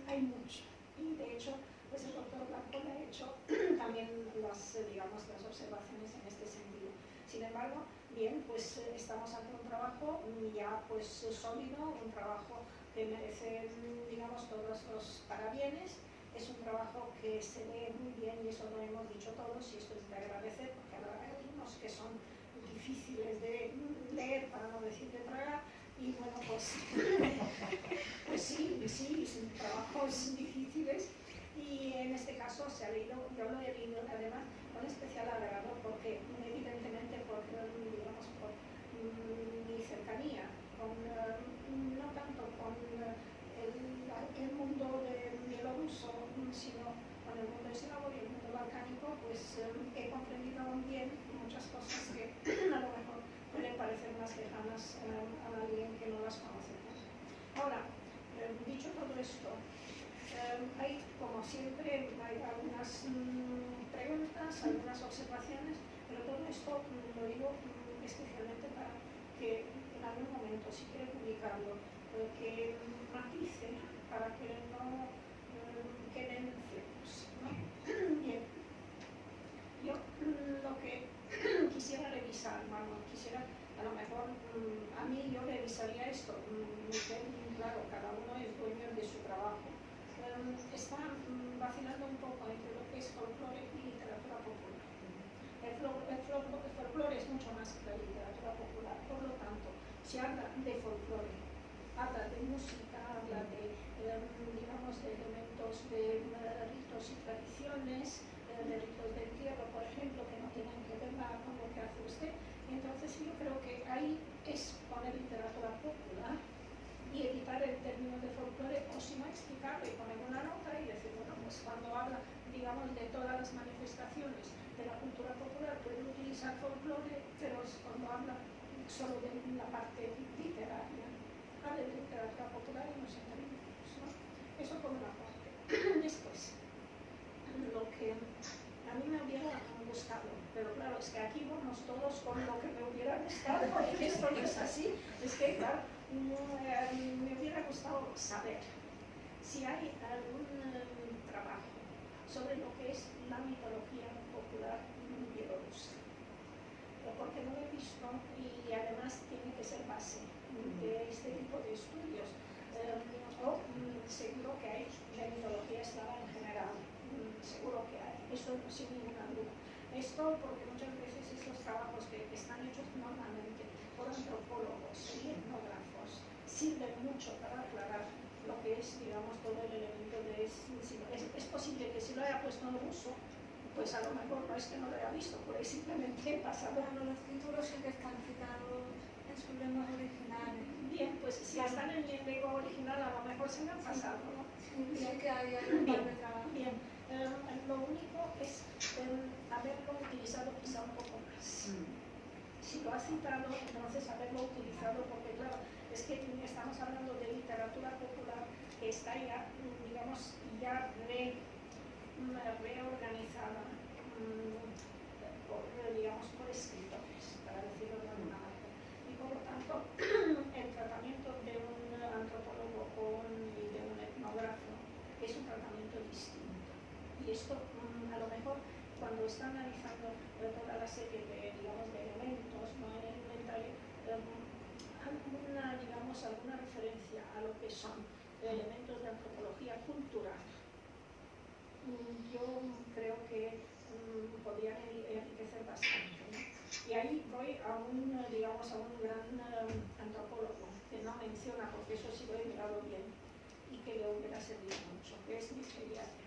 hay mucho. Y de hecho, pues el doctor Blanco le ha hecho también digamos, las observaciones en este sentido. Sin embargo, bien, pues estamos ante un trabajo ya pues sólido, un trabajo que merece, digamos, todos los parabienes. Es un trabajo que se lee muy bien, y eso lo hemos dicho todos, y esto es de agradecer, porque hay algunos que son difíciles de leer, para no decir de tragar, y bueno, pues, pues sí, son trabajos difíciles, y en este caso se ha leído, yo lo he leído además con especial agrado, porque evidentemente, porque, digamos, por mi cercanía, no tanto con el mundo bielorruso, sino con el mundo eslavo y el mundo balcánico, pues he comprendido bien muchas cosas que a lo mejor pueden parecer más lejanas a alguien que no las conoce. Ahora, dicho todo esto, hay, como siempre, hay algunas preguntas, algunas observaciones, pero todo esto lo digo especialmente para que en algún momento, si quiere publicarlo, que matice, para que no queden flecos, ¿no? Bien, yo lo que quisiera revisar, quisiera, a lo mejor, a mí yo revisaría esto, claro, cada uno es dueño de su trabajo. Está vacilando un poco entre lo que es folclore y literatura popular. El folclore es mucho más que la literatura popular, por lo tanto, se habla de folclore, habla de música, habla de, digamos, de elementos de ritos y tradiciones, de ritos del entierro, por ejemplo, que no tienen que ver nada con lo que hace usted. Entonces yo creo que ahí es poner literatura popular y evitar el término de folclore, o si no, explicarlo y poner una nota y decir, bueno, pues cuando habla, digamos, de todas las manifestaciones de la cultura popular puede utilizar folclore, pero es cuando habla solo de la parte literaria. hable de literatura popular y nos entendemos, ¿no? Eso por una parte. Después, lo que a mí me hubiera gustado, pero claro, es que aquí vamos todos con lo que me hubiera gustado, porque esto no es así, es que claro, me hubiera gustado saber si hay algún trabajo sobre lo que es la mitología popular bielorrusa, porque no lo he visto y además tiene que ser base de este tipo de estudios. Seguro que hay de mitología eslava en general, seguro que hay, eso sin ninguna duda. Esto porque muchas veces estos trabajos que están hechos normalmente por antropólogos y etnógrafos sirven mucho para aclarar lo que es, digamos, todo el elemento de... Es posible que si lo haya puesto en ruso, pues a lo mejor no es que no lo haya visto, porque simplemente he pasado... Bueno, los títulos sí que están citados en sus lenguas originales. Bien, pues si están en lengua original a lo mejor se me han pasado, ¿no? Sí, sí que hay un par de trabajos. Bien, lo único es haberlo utilizado quizá un poco más. Si lo ha citado, entonces haberlo utilizado, porque claro, es que estamos hablando de literatura popular que está ya, digamos, ya reorganizada por escritores, para decirlo de alguna manera. Y por lo tanto, el tratamiento de un antropólogo y de un etnógrafo es un tratamiento distinto. Y esto, a lo mejor, cuando está analizando toda la serie de, digamos, de elementos, ¿no?, en el inventario, alguna referencia a lo que son elementos de antropología cultural, yo creo que podrían enriquecer bastante, ¿no? Y ahí voy a un gran antropólogo que no menciona, porque eso sí lo he mirado bien y que le hubiera servido mucho, que es Nigeriatia.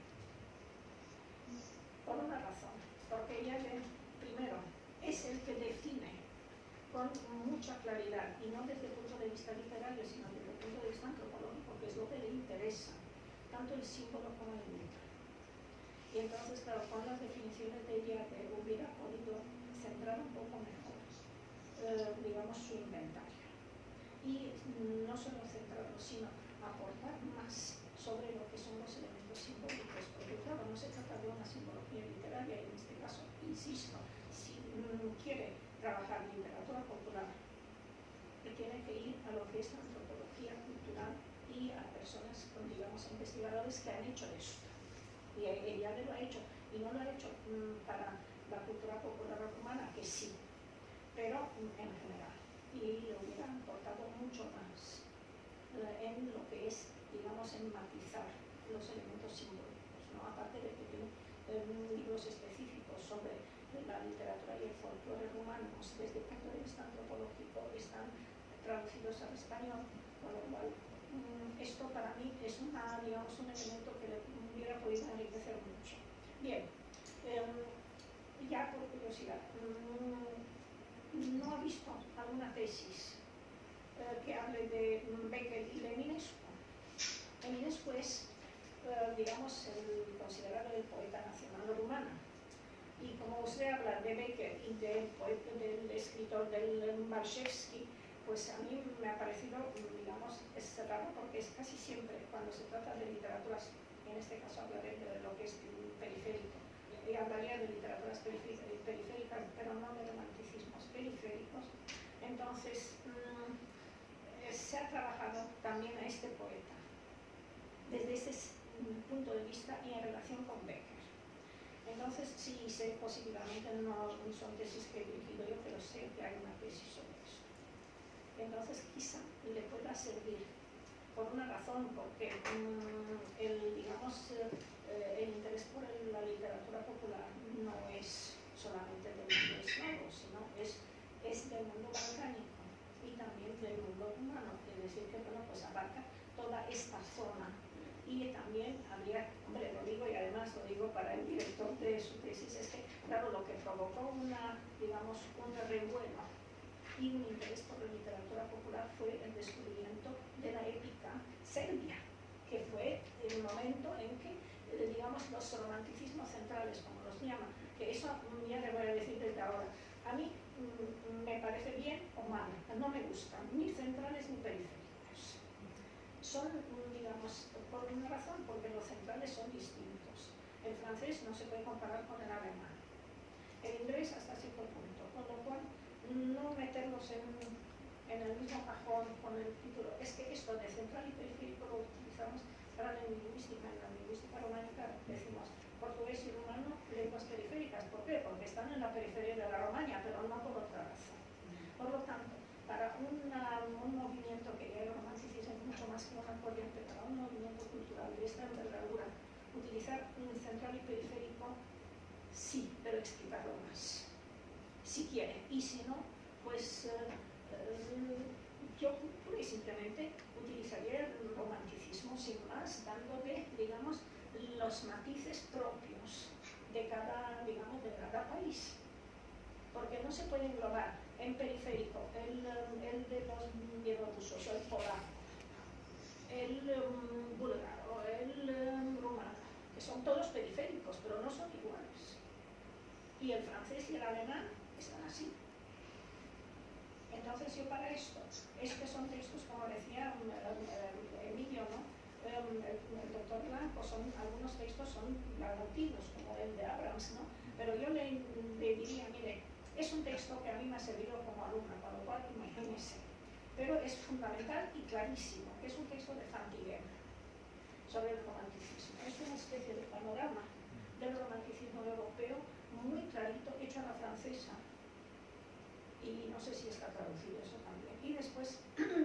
Por una razón, porque ella, primero, es el que define con mucha claridad, y no desde el punto de vista literario, sino desde el punto de vista antropológico, que es lo que le interesa, tanto el símbolo como el mito. Y entonces, claro, con las definiciones de ella hubiera podido centrar un poco mejor, digamos, su inventario. Y no solo centrarlo, sino aportar más sobre lo que son los elementos simbólicos, porque claro, no se trata de una simbología literaria, y en este caso, insisto, si quiere trabajar literatura popular, que tiene que ir a lo que es la antropología cultural y a personas, digamos, investigadores que han hecho esto. Y ella lo ha hecho, y no lo ha hecho para la cultura popular rumana, que sí, pero en general. Y le hubiera aportado mucho más en lo que es, digamos, en matizar los elementos simbólicos, ¿no? Aparte de que tiene libros específicos sobre la literatura y el folclore rumanos desde el punto de vista antropológico, están traducidos al español, con lo cual esto para mí es un elemento que le hubiera podido enriquecer mucho. Bien, ya por curiosidad, ¿no ha visto alguna tesis que hable de Becker y de Eminescu? Eminescu es, digamos, considerado el poeta nacional rumano. Y como usted habla de Becker y del escritor del Barshevsky, pues a mí me ha parecido, digamos, es raro, porque es casi siempre cuando se trata de literaturas, en este caso hablaré de lo que es periférico, y hablaría de literaturas periféricas, pero no de romanticismos periféricos. Entonces, se ha trabajado también a este poeta desde ese punto de vista y en relación con Becker. Entonces, sí, sé positivamente, no son tesis que he dirigido yo, pero sé que hay una tesis sobre esto. Entonces, quizá le pueda servir por una razón, porque el interés por la literatura popular no es solamente del mundo eslavo, sino es del mundo balcánico y también del mundo rumano, es decir, que bueno, pues abarca toda esta zona. Y también habría, hombre, lo digo y además lo digo para el director de su tesis, es que, claro, lo que provocó un revuelo y un interés por la literatura popular fue el descubrimiento de la épica serbia, que fue el momento en que, digamos, los romanticismos centrales, como los llaman, que eso ya le voy a decir desde ahora, a mí me parece bien o mal, no me gustan, ni centrales ni periféricos. son, digamos, por una razón, porque los centrales son distintos. El francés no se puede comparar con el alemán, el inglés hasta cierto punto, con lo cual no meterlos en el mismo cajón con el título. Es que esto de central y periférico lo utilizamos para la lingüística. En la lingüística románica decimos portugués y rumano, lenguas periféricas. ¿Por qué? Porque están en la periferia de la Romaña, pero no por otra razón. Por lo tanto, para un movimiento que ya el romanticismo es mucho más que una corriente, para un movimiento cultural de esta envergadura, utilizar un central y periférico, sí, pero explicarlo más, si quiere, y si no, pues yo pura y simplemente utilizaría el romanticismo sin más, dándole, digamos, los matices propios de cada, digamos, de cada país, porque no se puede englobar en periférico el de los bielorrusos, el polaco, el búlgaro, el rumano, que son todos periféricos, pero no son iguales. Y el francés y el alemán están así. Entonces yo para esto, es que son textos, como decía Emilio, ¿no? El doctor Blanco, algunos textos son antiguos, como el de Abrams, ¿no? Pero yo le diría, mire, es un texto que a mí me ha servido como alumna, con lo cual imagínese, pero es fundamental y clarísimo, que es un texto de Fantiguer sobre el romanticismo. Es una especie de panorama del romanticismo europeo muy clarito, hecho a la francesa, y no sé si está traducido eso también. Y después,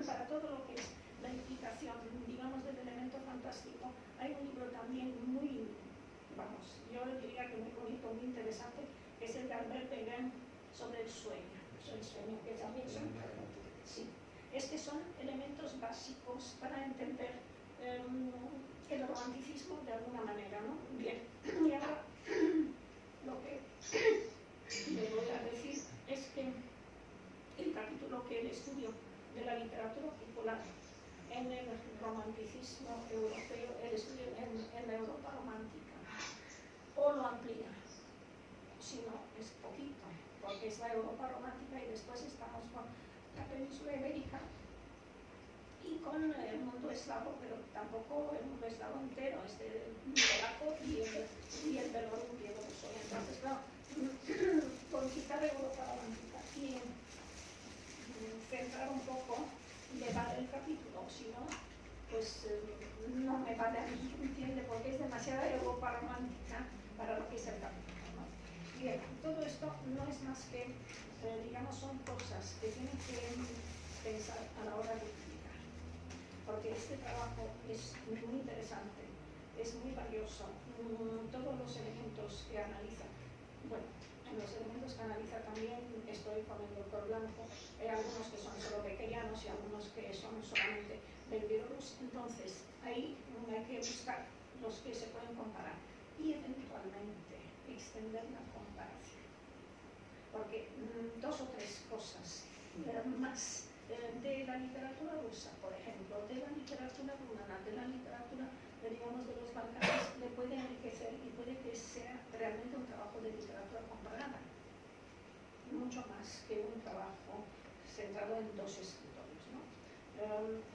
para todo lo que es la implicación, digamos, del elemento fantástico, hay un libro también muy, vamos, yo diría que muy bonito, muy interesante, que es el de Albert Beguin sobre el sueño, que también son, sí, es que son elementos básicos para entender el romanticismo de alguna manera, ¿no? Bien, y ahora lo que le voy a decir es que el capítulo que el estudio de la literatura popular en el romanticismo europeo, el estudio en la Europa romántica, o lo amplía, si no, es poquito, porque es la Europa romántica y después estamos con la península ibérica y con el mundo eslavo, pero tampoco el mundo eslavo entero, el polaco y el bielorruso. Entonces, claro, por quitar la Europa romántica y centrar un poco, le vale el capítulo, si no, pues no me vale a mí, ¿entiende? Porque es demasiada Europa romántica para lo que es el capítulo, ¿no? Bien, todo esto no es más que, digamos, son cosas que tienen que pensar a la hora de explicar, porque este trabajo es muy interesante, es muy valioso, todos los elementos que analiza, bueno, en los elementos que analiza también estoy con el doctor Blanco, hay algunos que son solo pequeñanos y algunos que son solamente del virus, entonces ahí hay que buscar los que se pueden comparar y eventualmente extender la comparación, porque dos o tres cosas más de la literatura rusa, por ejemplo, de la literatura rumana, de la literatura, digamos, de los Balcanes, le puede enriquecer y puede que sea realmente un trabajo de literatura comparada, mucho más que un trabajo centrado en dos escritores, ¿no?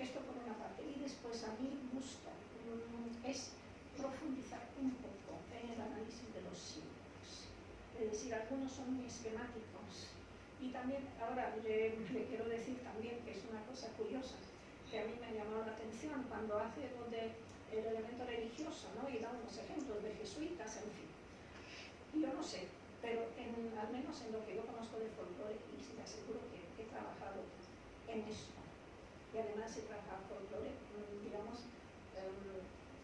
Esto por una parte. Y después a mi gusto es profundizar un poco en el análisis de los símbolos. Es decir, algunos son muy esquemáticos. Y también, ahora le quiero decir también que es una cosa curiosa, que a mí me ha llamado la atención cuando hace lo del elemento religioso, ¿no? Y da unos ejemplos de jesuitas, en fin. Yo no sé, pero al menos en lo que yo conozco de folclore, y le aseguro que he trabajado en esto. Y además he trabajado folclore, digamos,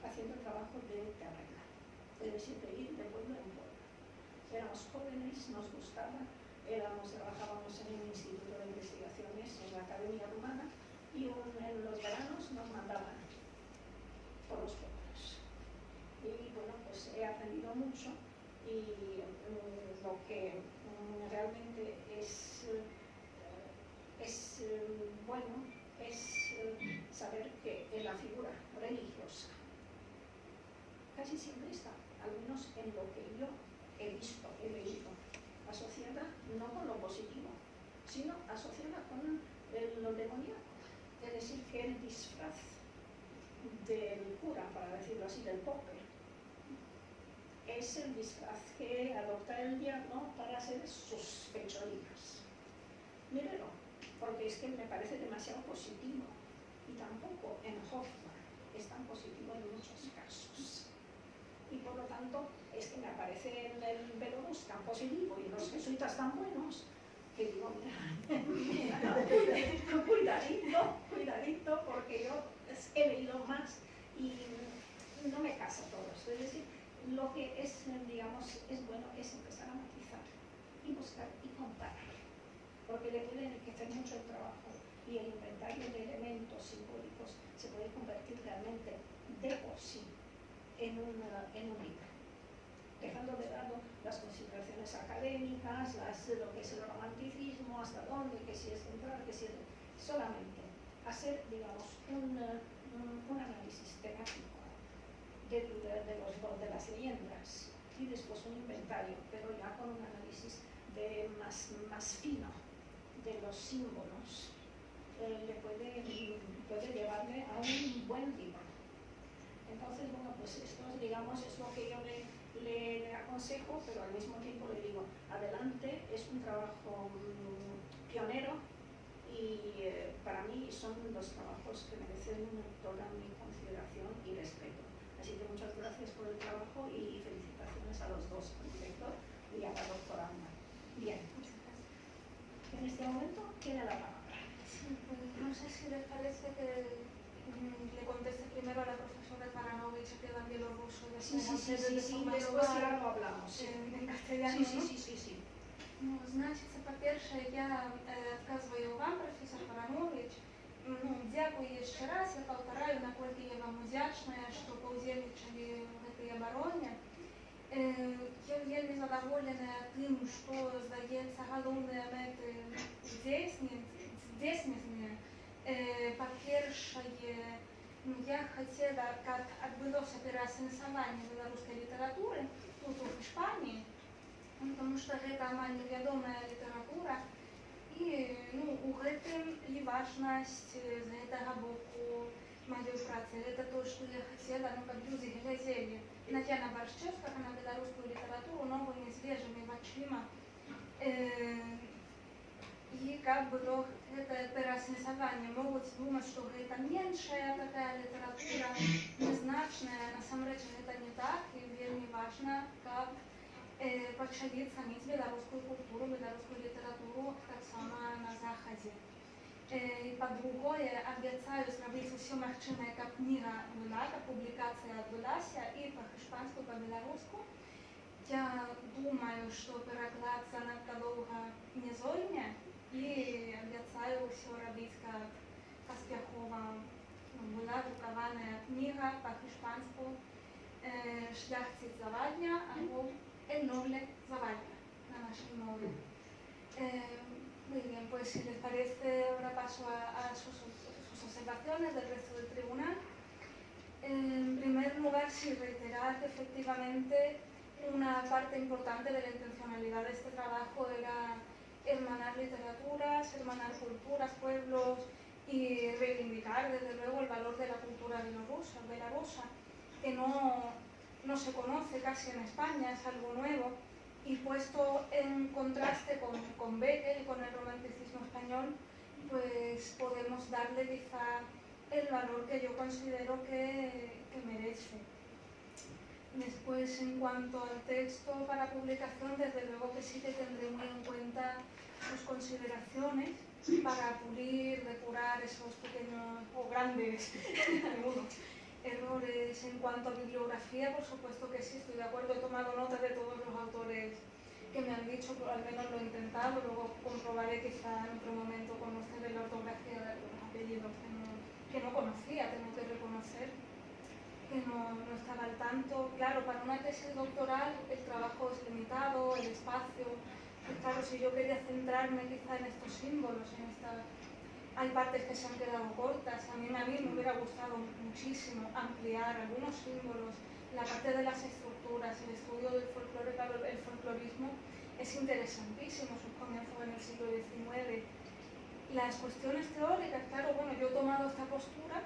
haciendo el trabajo de terreno, es decir, de ir de pueblo en pueblo. Éramos jóvenes, nos gustaba, trabajábamos en un instituto de investigaciones en la Academia Rumana y en los veranos nos mandaban por los pueblos. Y bueno, pues he aprendido mucho y lo que realmente es bueno es saber que en la figura religiosa casi siempre está, al menos en lo que yo he visto, he leído, asociada no con lo positivo, sino asociada con lo demoníaco, es decir, que el disfraz del cura, para decirlo así, del póker. Es el disfraz que adopta el diablo para hacer sus fechorías. Mírelo, porque es que me parece demasiado positivo. Y tampoco en Hoffman es tan positivo en muchos casos. Y por lo tanto, es que me aparece en el Belarus tan positivo y los jesuitas tan buenos, que digo, mira, cuidadito, porque yo he leído más y no me casa todo esto. Es decir, lo que es, digamos, es bueno es empezar a matizar y buscar y comparar, porque le puede enriquecer mucho el trabajo y el inventario de elementos simbólicos se puede convertir realmente de por sí en un libro, dejando de lado las consideraciones académicas, lo que es el romanticismo, hasta dónde, que si es central, que si es solamente hacer, digamos, un análisis temático de las leyendas y después un inventario, pero ya con un análisis más fino de los símbolos, le puede llevarle a un buen libro. Entonces, bueno, pues esto, digamos, es lo que yo le aconsejo, pero al mismo tiempo le digo, adelante, es un trabajo pionero y para mí son los trabajos que merecen toda mi consideración y respeto. Así que muchas gracias por el trabajo y felicitaciones a los dos, al director y a la doctora Ana. Bien, en este momento tiene la palabra. Sí, pues no sé si les parece que le conteste primero a la profesora Paranovich, que era en bielorruso, y Sí, después ya lo hablamos. En castellano. Sí. Ну, значить, по-перше, я адказваю вам, професор Паранович. Дзякую яшчэ раз, я паўтараю, наколькі я вам удзячная, што паўдзельнічалі ў гэтай абароне. Я вельмі задаволеная тым, што, здаецца, галоўныя мэты здзейсненыя. Па-першае, я хацела, каб адбылося пераасэнсаванне беларускай літаратуры тут у Іспаніі, потому что гэта амаль невядомая літаратура і у гэтым і важнасць з гэтага боку маёй працы. Гэта то, што я хацела, каб людзі глядзелі на Яна Баршчэўскага, на беларускую літаратуру новымі свежымі вачыма і каб было гэтае пераасэнсаванне. Могуць думаць, што гэта меншая такая літаратура, нязначная, насамрэч гэта не так, і вельмі важна, каб пачалі цаніць беларускую культуру, беларускую літаратуру таксама на захадзе. І па-другое, абяцаю зрабіць усё магчымае, каб кніга была, каб публікацыя адбылася і па-іспанску, па-беларуску. Я думаю, што пераклад занадта доўга не зойме і абяцаю ўсё рабіць, каб паспяхова была друкаваная кніга па-іспанску «Шляхціц Завадня» або «El noble Zavadnya» на нашей мове. Muy bien, pues si les parece, ahora paso a sus observaciones del resto del tribunal. En primer lugar, sí, reiterar que efectivamente una parte importante de la intencionalidad de este trabajo era hermanar literaturas, hermanar culturas, pueblos y reivindicar desde luego el valor de la cultura belarusa, que no se conoce casi en España, es algo nuevo, y puesto en contraste con Becker y con el romanticismo español, pues podemos darle quizá el valor que yo considero que merece. Después, en cuanto al texto para publicación, desde luego que sí que tendré muy en cuenta sus consideraciones para pulir, depurar esos pequeños o grandes errores. En cuanto a bibliografía, por supuesto que sí, estoy de acuerdo, he tomado nota de todos los autores que me han dicho, pero al menos lo he intentado, luego comprobaré quizá en otro momento con ustedes la ortografía de algunos apellidos que no conocía, tengo que reconocer que no estaba al tanto. Claro, para una tesis doctoral el trabajo es limitado, el espacio, pues claro, si yo quería centrarme quizá en estos símbolos, hay partes que se han quedado cortas. A mí me hubiera gustado muchísimo ampliar algunos símbolos, la parte de las estructuras, el estudio del folclore, claro, el folclorismo es interesantísimo, sus comienzos en el siglo XIX. Las cuestiones teóricas, claro, bueno, yo he tomado esta postura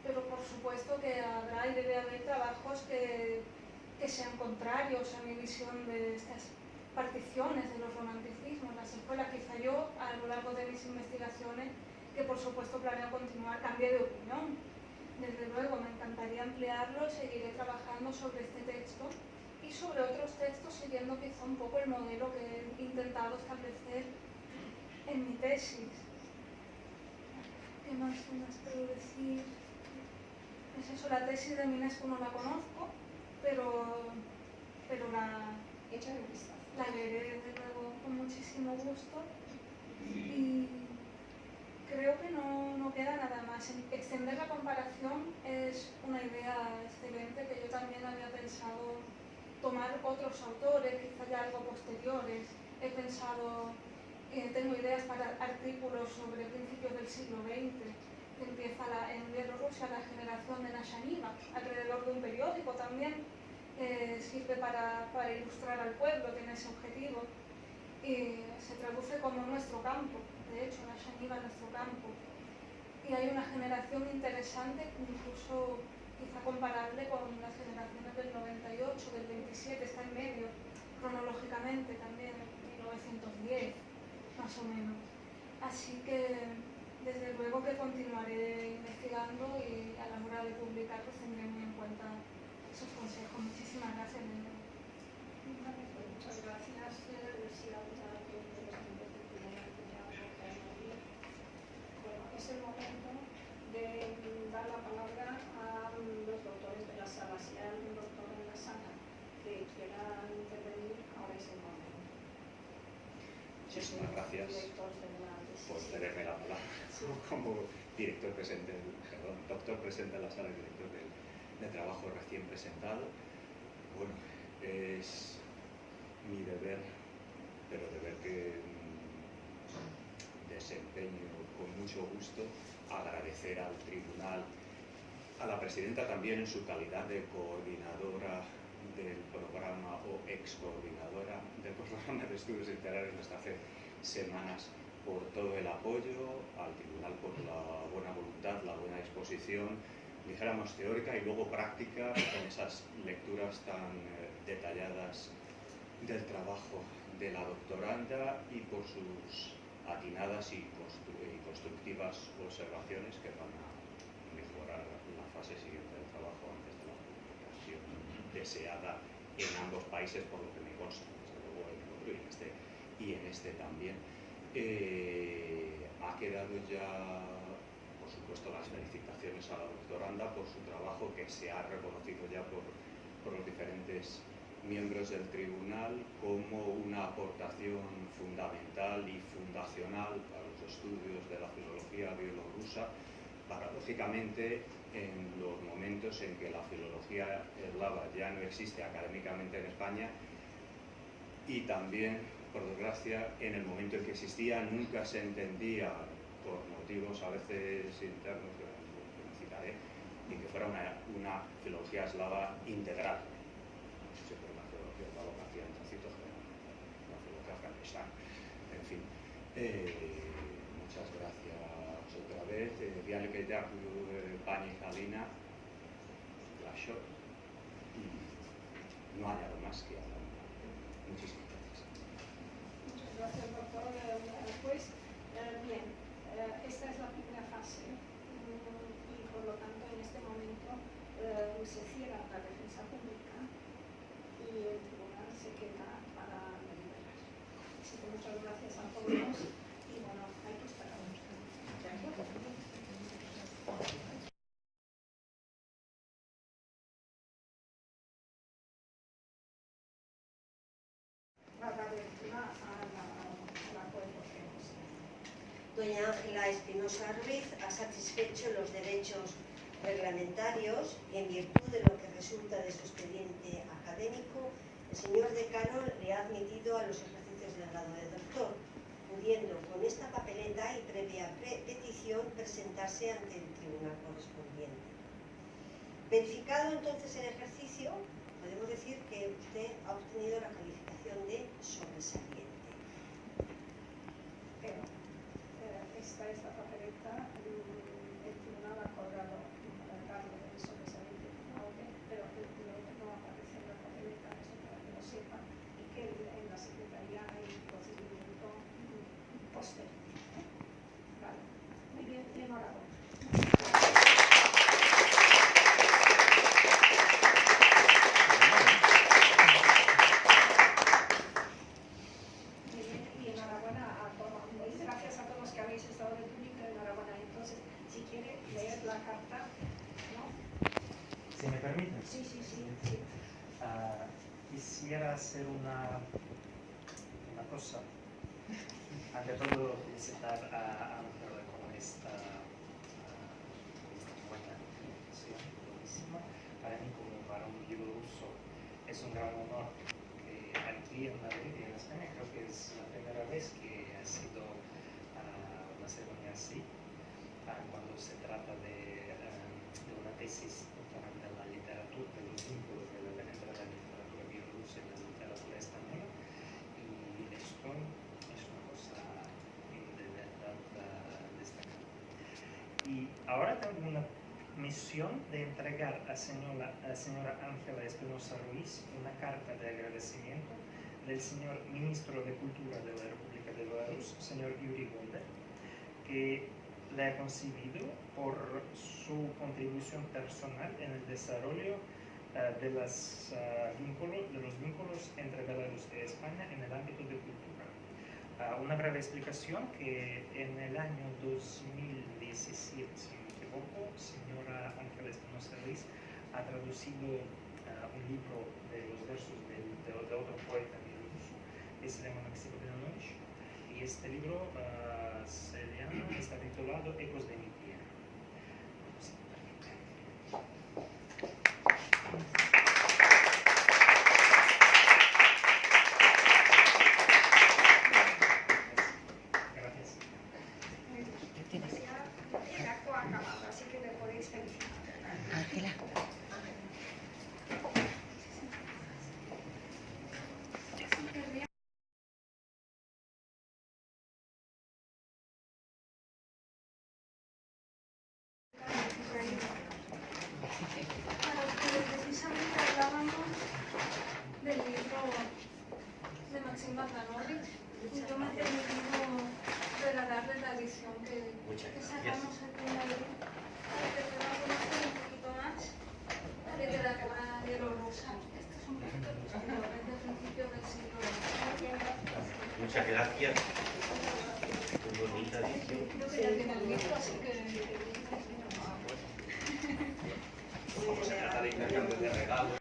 pero por supuesto que habrá y debe haber trabajos que sean contrarios a mi visión de estas particiones de los romanticismos, las escuelas. Quizá yo, a lo largo de mis investigaciones, que por supuesto planeo continuar, cambie de opinión. Desde luego, me encantaría ampliarlo, seguiré trabajando sobre este texto y sobre otros textos, siguiendo quizá un poco el modelo que he intentado establecer en mi tesis. ¿Qué más puedo decir? Pues eso, la tesis de Minescu no la conozco, pero Échale un vistazo. la leeré desde luego con muchísimo gusto y creo que no queda nada más. Extender la comparación es una idea excelente que yo también había pensado tomar otros autores, quizá ya algo posteriores. He pensado, tengo ideas para artículos sobre principios del siglo XX, que empieza en Bielorrusia la generación de Nashanima, alrededor de un periódico también. Sirve para ilustrar al pueblo, tiene ese objetivo. Y se traduce como nuestro campo, de hecho, la Shaniva, nuestro campo. Y hay una generación interesante, incluso quizá comparable con las generaciones del 98, del 27, está en medio, cronológicamente también, 1910, más o menos. Así que, desde luego que continuaré investigando y a la hora de publicar pues tendré muy en cuenta esos consejos. Muchísimas gracias. Vale, pues muchas gracias. Si alguna de los miembros del tribunal tiene algo que añadir. Bueno, es el momento de dar la palabra a los doctores de la sala. Si hay algún doctor en la sala que quiera intervenir, ahora es el momento. Muchísimas gracias por cederme la palabra como doctor presente en la sala y director de trabajo recién presentado. Bueno, es mi deber, pero deber que desempeño con mucho gusto, agradecer al tribunal, a la presidenta también en su calidad de coordinadora del programa o ex-coordinadora del programa de estudios literarios hasta hace semanas, por todo el apoyo, al tribunal por la buena voluntad, la buena exposición, dijéramos teórica y luego práctica, con esas lecturas tan detalladas del trabajo de la doctoranda y por sus atinadas y constructivas observaciones que van a mejorar la fase siguiente del trabajo antes de la publicación deseada en ambos países, por lo que me consta, desde luego en el otro y en este también. Ha quedado ya, por supuesto, las felicitaciones a la doctoranda por su trabajo, que se ha reconocido ya por los diferentes miembros del tribunal como una aportación fundamental y fundacional a los estudios de la filología bielorrusa, paradójicamente en los momentos en que la filología eslava ya no existe académicamente en España, y también, por desgracia, en el momento en que existía nunca se entendía, por motivos a veces internos que no citaré, y que fuera una filología eslava integral. Siempre la filología eslava que hacía en trocitos, la filología francesa. En fin, muchas gracias otra vez. Bien que дякую пані Галина Lasho, y no hay nada más que hablar. Muchísimas gracias. Muchas gracias, doctor. Pues, bien, esta es la primera fase y por lo tanto en este momento se cierra la defensa pública y el tribunal se queda para deliberar. Así que muchas gracias a todos y bueno, hay que esperar. Doña Ángela Espinosa Ruiz ha satisfecho los derechos reglamentarios y en virtud de lo que resulta de su expediente académico, el señor decano le ha admitido a los ejercicios del grado de doctor, pudiendo con esta papeleta y previa petición presentarse ante el tribunal correspondiente. Verificado entonces el ejercicio, podemos decir que usted ha obtenido la calificación de sobresaliente. Pero esta papeleta, el tribunal ha acordado ya hay procedimiento posterior. Vale, muy bien, y enhorabuena. Y enhorabuena a todos, gracias a todos los que habéis estado en el público, enhorabuena. Entonces, si quiere leer la carta, ¿no? Si me permiten. Sí. Quisiera hacer una cosa. Ante todo, felicitar a Ángela con esta buena presentación, buenísima. Para mí, como varón bielorruso, es un gran honor que aquí en Madrid y en España creo que es la primera vez que ha sido una ceremonia así, cuando se trata de una tesis doctoral de la literatura, de los vínculos de la literatura bielorrusa y la literatura española, y esto es una cosa de verdad destacable. Y ahora tengo una misión de entregar a señora Ángela Espinosa Ruiz una carta de agradecimiento del señor Ministro de Cultura de la República de Belarus, señor Yuri Boldar, que le ha concebido por su contribución personal en el desarrollo de los vínculos entre Belarus y España en el ámbito de cultura. Una breve explicación que en el año 2017, si no me equivoco, señora Ángela Espinosa Ruiz ha traducido un libro de los versos de otro poeta bielorruso que se llama Maxim Benanovich, y este libro está titulado Ecos de mi tierra. Gracias. El acto ha acabado, así que le podéis felicitar. Ángela. Precisamente hablábamos del libro de Maxim Benanovich y yo me he permitido regalarle la edición que sacamos aquí en Madrid para que pueda conocer un poquito más la literatura bielorrusa. Este es un poquito los escritores del principio del siglo XX. Muchas gracias. Muy bonita edición. Creo que ya tiene el libro, así que... Como se trata de intercambio de regalos.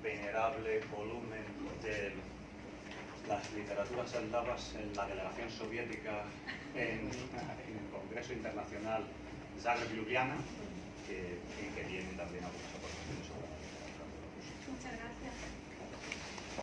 Venerable volumen de las literaturas eslavas en la delegación soviética en el Congreso Internacional Zagreb Ljubljana, que viene también